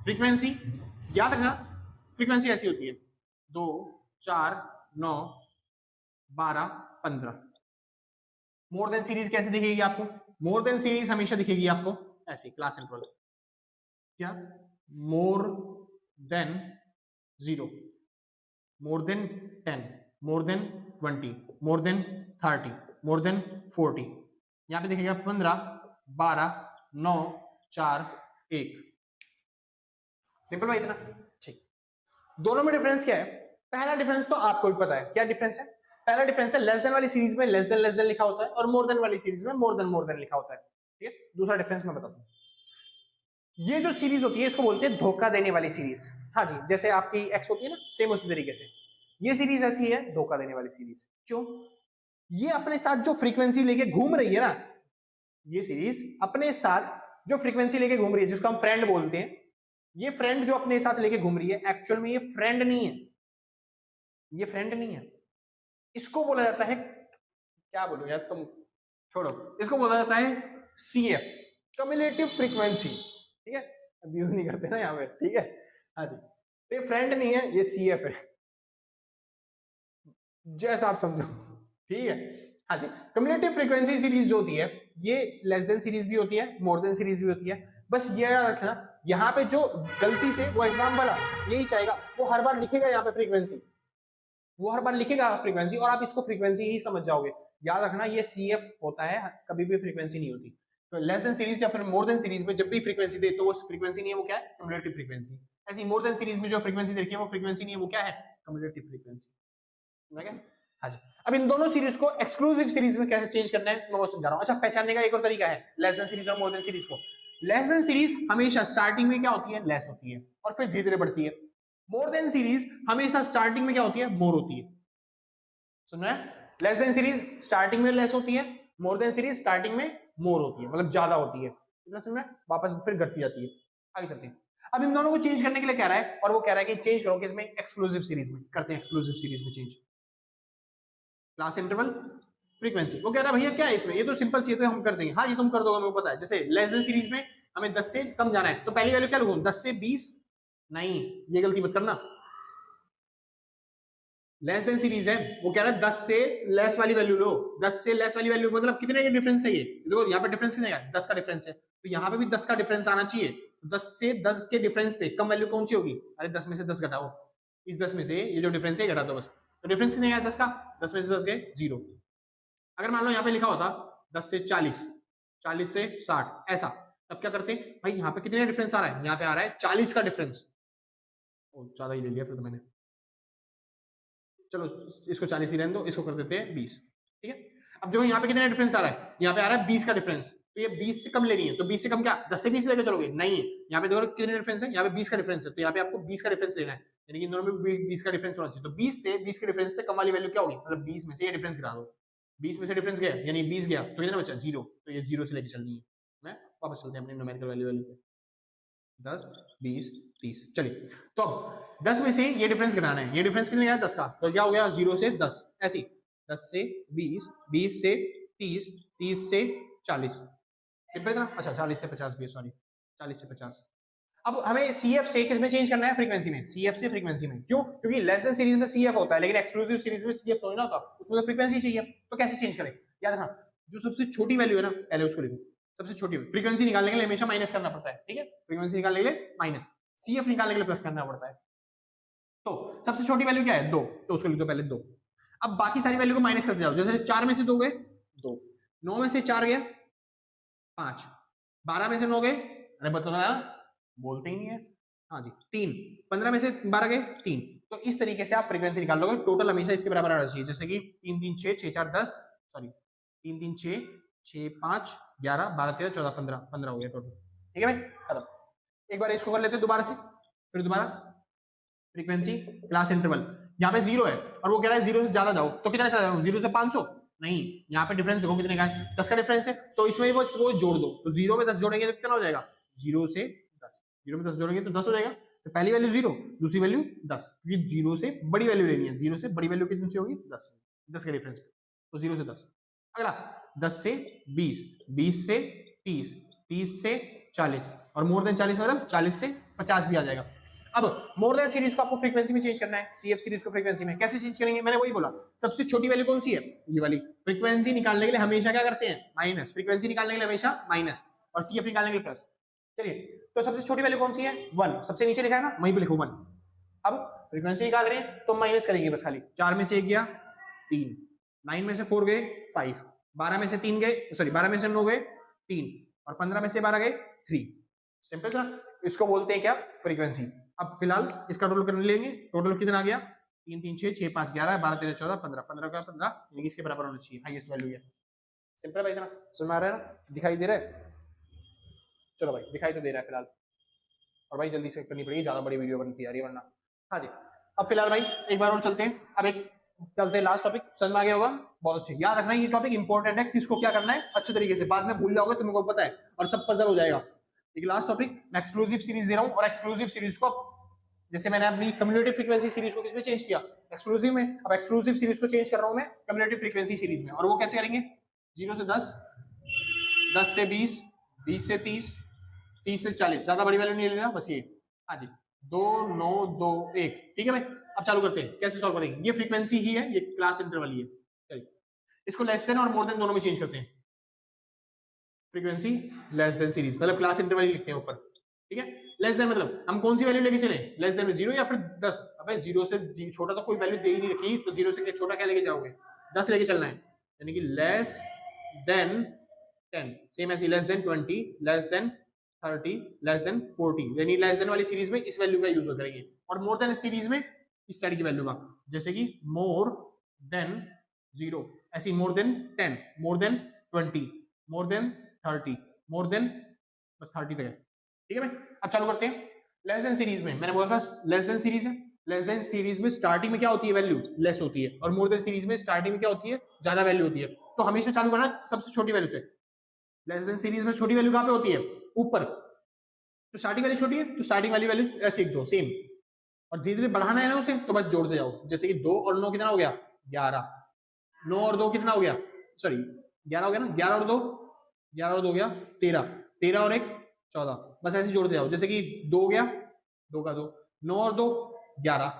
फ्रीक्वेंसी याद रखना, फ्रीक्वेंसी ऐसी होती है 2, 4, 9, 12, 15। मोर देन सीरीज कैसे दिखेगी आपको, मोर देन सीरीज हमेशा दिखेगी आपको ऐसे क्लास इंटरवल, क्या, more than 0, more than 10, more than 20, more than 30, more than 40। यहां पे दिखेगा 15, 12, 9, 4, 1। सिंपल भाई इतना, ठीक। दोनों में डिफरेंस क्या है, पहला डिफरेंस तो आपको भी पता है, क्या डिफरेंस है, पहला डिफरेंस है लेस देन वाली सीरीज में लेस देन लिखा होता है और मोर देन वाली सीरीज में मोर देन लिखा होता है, ठीक है। दूसरा डिफरेंस मैं बताता हूं, ये जो सीरीज होती है इसको बोलते हैं धोखा देने वाली सीरीज। हाँ जी, जैसे आपकी एक्स होती है ना, सेम उसी तरीके से ये सीरीज ऐसी है धोखा देने वाली सीरीज। क्यों, ये अपने साथ जो फ्रीक्वेंसी लेके घूम रही है ना, ये सीरीज अपने साथ जो फ्रीक्वेंसी लेके घूम रही है जिसको हम फ्रेंड बोलते हैं, ये फ्रेंड जो अपने साथ लेके घूम रही है एक्चुअल में ये फ्रेंड नहीं है, ये फ्रेंड नहीं है, इसको बोला जाता है, क्या बोलूं यार तुम छोड़ो, इसको बोला जाता है CF, कम्युलेटिव फ्रीक्वेंसी, ठीक है, अब्यूज नहीं करते ना यहाँ पे, ठीक है। हाँ जी, ये फ्रेंड नहीं है, ये CF है, जैसा आप समझो, ठीक है। हाँ जी, कम्युलेटिव फ्रीक्वेंसी सीरीज जो होती है ये लेस देन सीरीज भी होती है, मोर देन सीरीज भी होती है। बस ये याद रखना, यहाँ पे जो गलती से वो एग्जाम वाला यही चाहेगा, वो हर बार लिखेगा यहाँ पे फ्रीक्वेंसी, वो हर बार लिखेगा फ्रीक्वेंसी और आप इसको फ्रीक्वेंसी ही समझ जाओगे। याद रखना ये CF होता है, कभी भी फ्रीक्वेंसी नहीं होती। तो लेस देन सीरीज या फिर मोर देन सीरीज में जब भी फ्रीक्वेंसी दे तो वो फ्रीक्वेंसी नहीं है, वो क्या है, कम्युलेटिव फ्रीक्वेंसी। ऐसी मोर देन सीरीज में जो फ्रीक्वेंसी देखी है वो फ्रीक्वेंसी नहीं है, वो क्या है, कम्युलेटिव फ्रीक्वेंसी। हाँ जी, अब इन दोनों सीरीज को एक्सक्लूसिव सीरीज में कैसे चेंज करना है मैं वो समझा रहा हूँ। अच्छा, पहचानने का एक और तरीका है लेस देन सीरीज और मोर देन सीरीज को। लेस देन सीरीज हमेशा स्टार्टिंग में क्या होती है, लेस होती है और फिर धीरे धीरे बढ़ती है। मोर देन सीरीज हमेशा स्टार्टिंग में क्या होती है, मोर होती है। सुन रहे हैं, लेस देन सीरीज स्टार्टिंग में लेस होती है, मोर देन सीरीज स्टार्टिंग में मोर होती है, मतलब ज्यादा होती है, इतना समझ में, वापस फिर घटती जाती है। आगे चलते हैं, अब इन दोनों को चेंज करने के लिए कह रहा है और वो कह रहा है कि चेंज करो किसमें, एक्सक्लूसिव सीरीज में। करते हैं एक्सक्लूसिव सीरीज में चेंज, क्लास इंटरवल फ्रीक्वेंसी। वो कह रहा है भैया क्या है इसमें, ये तो सिंपल चीज है, हम कर देंगे। हाँ ये तुम कर दोगे, हमें पता है। जैसे लेस देन सीरीज में हमें 10 से कम जाना है तो पहली वैल्यू क्या लिखूं, 10 से 20, नहीं ये गलती मत करना। लेस देन सीरीज है, वो कह रहा है 10 से लेस वाली वैल्यू लो। 10 से लेस वाली वैल्यू मतलब कितने का डिफरेंस है, ये देखो यहाँ पे डिफरेंस कितने का, 10 का डिफरेंस है, तो यहाँ पे भी 10 का डिफरेंस आना चाहिए। 10 से 10 के डिफरेंस पे कम वैल्यू कौन सी होगी, अरे 10 में से 10 घटाओ, इस 10 में से ये जो डिफरेंस है घटा दो बस। तो डिफरेंस कितने का 10 का, 10 में से 10 गए 0। अगर मान लो यहाँ पे लिखा होता 10 से 40, 40 से 60 ऐसा, तब क्या करते भाई, यहाँ पे कितने डिफरेंस आ रहा है, यहाँ पे आ रहा है 40 का डिफरेंस। ज्यादा ही ले लिया फिर तो मैंने, चलो इसको 40 ही रहने दो, इसको कर देते हैं 20, ठीक है। अब देखो यहाँ पे कितना डिफरेंस आ रहा है, यहाँ पे आ रहा है 20 का डिफरेंस, तो ये 20 से कम लेनी है, तो 20 से कम क्या 10 से 20 लेकर चलोगे, नहीं यहाँ पे देखो कितने डिफरेंस है, यहाँ पे 20 का डिफरेंस है, तो यहाँ पे आपको 20 का डिफरेंस लेना है, यानी कि इन दोनों में 20 का डिफरेंस होना चाहिए। तो 20 से 20 के डिफरेंस पे कम वाली वैल्यू क्या होगी, मतलब 20 में से ये डिफरेंस गिरा दो, 20 में से डिफरेंस गया यानी 20 गया तो कितना बचा 0, तो ये 0 से लेकर चलनी है। मैं वापस चलते हैं अपने न्यूमेरिकल वैल्यू पे, 10 20 30। चलिए तो अब 10 में से ये डिफरेंस गिनाना है, ये डिफरेंस कितने का है 10 का, तो क्या हो गया 0 से 10, ऐसे 10 से 20, 20 से 30, 30 से 40, सिंपल इतना। अच्छा 40 से 50 भी, सॉरी 40 से 50। अब हमें CF से किस में चेंज करना है, फ्रीक्वेंसी में, CF से फ्रीक्वेंसी में। क्यों? क्योंकि लेस देन सीरीज में CF होता है लेकिन एक्सक्लूसिव सीरीज में CF तो नहीं ना होता, उसमें तो फ्रीक्वेंसी चाहिए। तो कैसे चेंज करें, याद रखना जो सबसे छोटी वैल्यू है ना पहले उसको लिखो, सबसे छोटी फ्रीक्वेंसी निकालने के लिए हमेशा माइनस करना पड़ता है, ठीक है, फ्रीक्वेंसी निकालने के लिए माइनस, CF निकालने के लिए प्लस करना पड़ता है। तो सबसे छोटी वैल्यू क्या है 2, तो उसको लिख दो पहले 2। अब बाकी सारी वैल्यू को माइनस करते जाओ, जैसे 4 में से 2 गए 2, 9 में से 4 गया 5, 12 में से 9 गए, अरे बताओ बोलते ही नहीं है, हाँ जी 3, 15 में से 12 गए 3। तो इस तरीके से आप फ्रीक्वेंसी निकाल लोगे, टोटल हमेशा इसके बराबर आना चाहिए, जैसे कि 3 3 6 6 4 10, सॉरी 3 3 6 6 5 11 12 13 14 15, 15 हो गया टोटल, ठीक है भाई खत्म। एक बार इसको कर लेते हैं दोबारा से, फिर दोबारा फ्रीक्वेंसी क्लास इंटरवल, यहाँ पे 0 है और वो कह रहा है 0 से ज्यादा जाओ, तो कितना चला जाऊँ 0 से 500 नहीं, यहाँ पे डिफरेंस देखो कितने का है, 10 का डिफरेंस है, तो इसमें वो जोड़ दो, तो 0 में 10 जोड़ेंगे तो कितना हो जाएगा 0 से 10, 0 में 10 जोड़ेंगे तो 10 हो जाएगा। तो पहली वैल्यू 0, दूसरी वैल्यू 10, क्योंकि 0 से बड़ी वैल्यू लेनी है, 0 से बड़ी वैल्यू कितनी सी होगी 10, 10 का डिफरेंस, तो 0 से 10। अगला 10 से 20, 20 से 30, 30 से 40 और मोर देन 40 मतलब 40 से 50 भी आ जाएगा। अब मोर देन सीरीज को आपको फ्रीक्वेंसी में चेंज करना है, CF सीरीज को फ्रीक्वेंसी में कैसे चेंज करेंगे, मैंने वही बोला सबसे छोटी वैल्यू कौन सी है ये वाली, फ्रीक्वेंसी निकालने के लिए हमेशा क्या करते हैं माइनस, फ्रीक्वेंसी निकालने के लिए हमेशा माइनस और CF निकालने के लिए प्लस। चलिए तो सबसे छोटी वैल्यू कौन सी है 1, सबसे नीचे लिखा है ना वहीं पे लिखो 1। अब फ्रीक्वेंसी निकाल रहे हैं तो माइनस करेंगे बस खाली, 4 में से 1 गया 3, 9 में से 4 गए 5, 12 में से 3 गए, सॉरी 12 में से 9 गए 3 और 15 में से 12 गए 3, सिंपल सा, इसको बोलते हैं क्या फ्रीक्वेंसी। अब फिलहाल इसका टोटल कर लेंगे, टोटल कितना आ गया 3 3 6 6 5 11 12 13 14 15, 15 का 15 यानी इसके बराबर होना चाहिए, हाईएस्ट वैल्यू है। सिंपल भाई इतना समझ में आ रहा है ना, दिखाई दे रहा है, चलो भाई दिखाई तो दे रहा है फिलहाल, और भाई जल्दी से करनी पड़ेगी, ज्यादा बड़ी वीडियो बनती है वरना। हाँ जी अब फिलहाल भाई एक बार और चलते हैं, अब एक चलते हैं लास्ट टॉपिक, समझ में आ गया होगा बहुत अच्छे, याद रखना ये टॉपिक इंपॉर्टेंट है, किसको क्या करना है अच्छे तरीके से, बाद में भूल जाओगे तुमको पता है और सब पजल हो जाएगा। एक लास्ट टॉपिक मैं एक्सक्लूसिव सीरीज दे रहा हूँ, और एक्सक्लूसिव सीरीज को जैसे मैंने अपनी कम्युलेटिव फ्रीक्वेंसी सीरीज को किसमें चेंज किया एक्सक्लूसिव में, अब एक्सक्लूसिव सीरीज को चेंज कर रहा हूं मैं कम्युलेटिव फ्रीक्वेंसी सीरीज में, और वो कैसे करेंगे 0 से 10, 10 से 20, 20 से 30, 30 से 40, ज्यादा बड़ी वैल्यू नहीं लेना बस ये, हाँ जी 2 9 2 1, ठीक है भाई। अब चालू करते हैं कैसे सॉल्व करेंगे, ये फ्रीक्वेंसी ही है, ये क्लास इंटरवल ही है, चलिए इसको लेस देन और मोर देन दोनों में चेंज करते हैं, फ्रीक्वेंसी लेस देन सीरीज मतलब क्लास इंटरवल ही लिखते हैं ऊपर, ठीक है। लेस देन मतलब हम कौन सी वैल्यू लेके चले, लेस देन में 0 या फिर 10, अबे 0 से छोटा तो कोई वैल्यू दे ही नहीं रखी, तो 0 से छोटा क्या लेके जाओगे 10 लेके चलना है, यानी कि लेस देन 10, सेम ऐसे less than 20, less than 30, less than 40, यानी लेस देन वाली सीरीज में इस वैल्यू का यूज करेंगे, और मोर देन सीरीज में इस साइड की वैल्यू का, जैसे कि मोर देन 0, ऐसी more than 10, more than 20, more than 30, more than बस 30 तक है, ठीक है भाई। अब चालू करते हैं लेस देन सीरीज में, मैंने बोला था लेस देन सीरीज है, लेस देन सीरीज में स्टार्टिंग में क्या होती है वैल्यू लेस होती है, और मोर देन सीरीज में स्टार्टिंग में क्या होती है ज्यादा वैल्यू होती है, तो हमेशा चालू करना सबसे छोटी वैल्यू से। लेस देन सीरीज में छोटी वैल्यू कहां पे होती है ऊपर, तो स्टार्टिंग वाली छोटी है तो स्टार्टिंग वाली वैल्यू ऐसे लिख दो सेम, और धीरे धीरे बढ़ाना है ना उसे तो बस जोड़ते जाओ, जैसे कि 2 और 9 कितना हो गया 11, 9 और 2 कितना हो गया, सॉरी 11 हो गया ना, 11 और 2, 11 और 2 हो गया 13, 13 और 1 14, बस ऐसे जोड़ते जाओ, जैसे कि 2 हो गया 2 का 2, 9 और 2 11,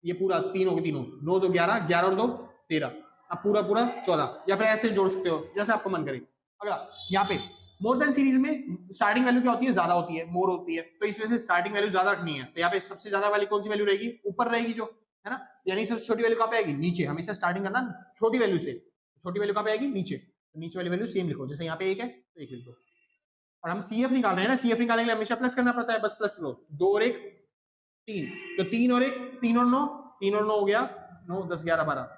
ये पूरा 3 हो गए तीनों, 9 2 11, 11 और 2 13, अब पूरा पूरा 14, या फिर ऐसे जोड़ सकते हो जैसे आपको मन करे। अगला यहाँ पे मोर देन सीरीज में स्टार्टिंग वैल्यू क्या होती है ज्यादा होती है, मोर होती है, तो इस वजह से स्टार्टिंग वैल्यू ज्यादा रखनी है, तो यहाँ पे सबसे ज्यादा वाली कौन सी वैल्यू रहेगी ऊपर रहेगी जो है ना, यानी सबसे छोटी वैल्यू कहाँ पे आएगी नीचे, हमेशा स्टार्टिंग करना छोटी वैल्यू से, छोटी वैल्यू कहाँ पे आएगी नीचे, तो नीचे वाली वैल्यू सेम लिखो, जैसे यहाँ पे 1 है तो 1 लिख दो, और हम CF निकाल रहे हैं ना, CF निकालने के लिए हमेशा प्लस करना पड़ता है, बस प्लस लो 2 और 1 3, तो 3 और 1 3 और 9, 3 और 9 हो गया 9 10 11 12,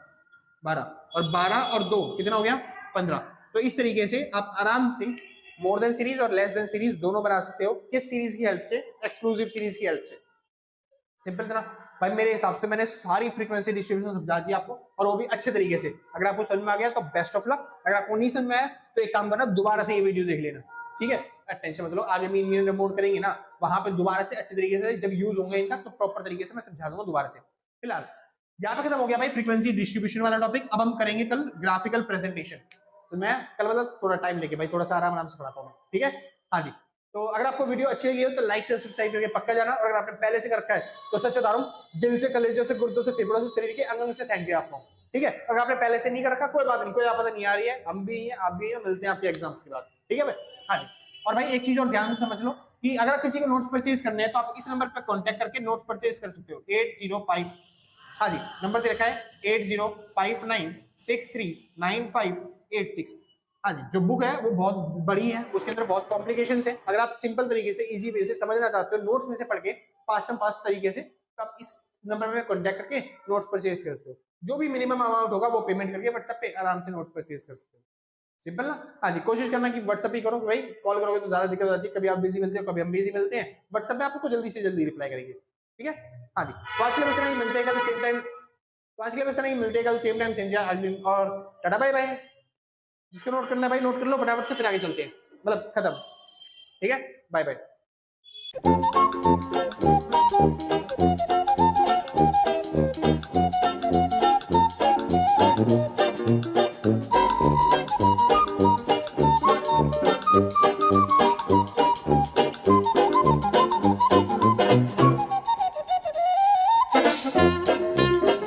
12 और 12 और 2 कितना हो गया 15। तो इस तरीके से आप आराम से मोर देन सीरीज और लेस देन सीरीज दोनों बना सकते हो, किस सीरीज की हेल्प से, एक्सक्लूसिव सीरीज की हेल्प से, सिंपल था भाई। मेरे हिसाब से मैंने सारी फ्रीक्वेंसी डिस्ट्रीब्यूशन समझा दी आपको, और वो भी अच्छे तरीके से, अगर आपको समझ में आ गया तो बेस्ट ऑफ लक, अगर आपको नहीं समझ में आया तो एक काम करना दोबारा से ये वीडियो देख लेना, ठीक है, टेंशन मतलब आगे भी इन रिमोट करेंगे ना, वहां पे दोबारा से अच्छे तरीके से जब यूज होंगे इनका तो प्रॉपर तरीके से मैं समझा दूंगा दोबारा से। फिलहाल यहाँ पे खत्म हो गया भाई फ्रीक्वेंसी डिस्ट्रीब्यूशन वाला टॉपिक। अब हम करेंगे कल ग्राफिकल प्रेजेंटेशन। तो मैं कल मतलब थोड़ा टाइम लेके भाई थोड़ा सा आराम से पढ़ाता हूँ, ठीक है। हाँ जी, तो अगर आपको वीडियो अच्छी लगी हो तो लाइक शेयर सब्सक्राइब करके पक्का जाना, और अगर आपने पहले से कर रखा है तो सच बता रहा हूँ दिल से, कलेजे से, गुर्दों से, फेफड़ों से, शरीर के अंग से थैंक यू आपको, ठीक है। अगर आपने पहले से नहीं कर रखा कोई बात नहीं, कोई आपत्ति नहीं आ रही है, हम भी हैं आप भी हैं, मिलते हैं आपके एग्जाम्स के बाद, ठीक है भाई। हाँ जी, और भाई एक चीज और ध्यान से समझ लो कि अगर किसी को नोट्स परचेज करने हैं तो आप इस नंबर पर कॉन्टैक्ट करके नोट्स परचेज कर सकते हो 805, हाँ जी नंबर दे रखा है 8059639586। हाँ जी, जो बुक है वो बहुत बड़ी है, उसके अंदर बहुत कॉम्प्लिकेशन है। अगर आप सिंपल तरीके से इजी वे से समझना चाहते हो नोट्स में से पढ़ के फास्ट तरीके से, तो आप इस नंबर में कॉन्टैक्ट करके नोट्स परचेज कर सकते हो। जो भी मिनिमम अमाउंट होगा वो पेमेंट करके व्हाट्सएप पे आराम से नोट्स परचेज कर सकते हो। सिंपल ना। हाँ जी, कोशिश करना कि व्हाट्सएप ही करो भाई, कॉल करोगे तो ज्यादा दिक्कत आती है, कभी आप बिजी मिलते हो कभी हम बिजी मिलते हैं, व्हाट्सएप पे आपको जल्दी से जल्दी रिप्लाई करेंगे, ठीक है। हाँ जी, तो आज के लिए बस इतना ही, मिलते हैं कल सेम टाइम। तो आज के लिए बस इतना ही, मिलते हैं कल सेम टाइम सेम जगह, और टाटा बाय बाय। जिसको नोट करना है भाई नोट कर लो फटाफट से, फिर आगे चलते हैं, मतलब खत्म, ठीक है, बाय बाय।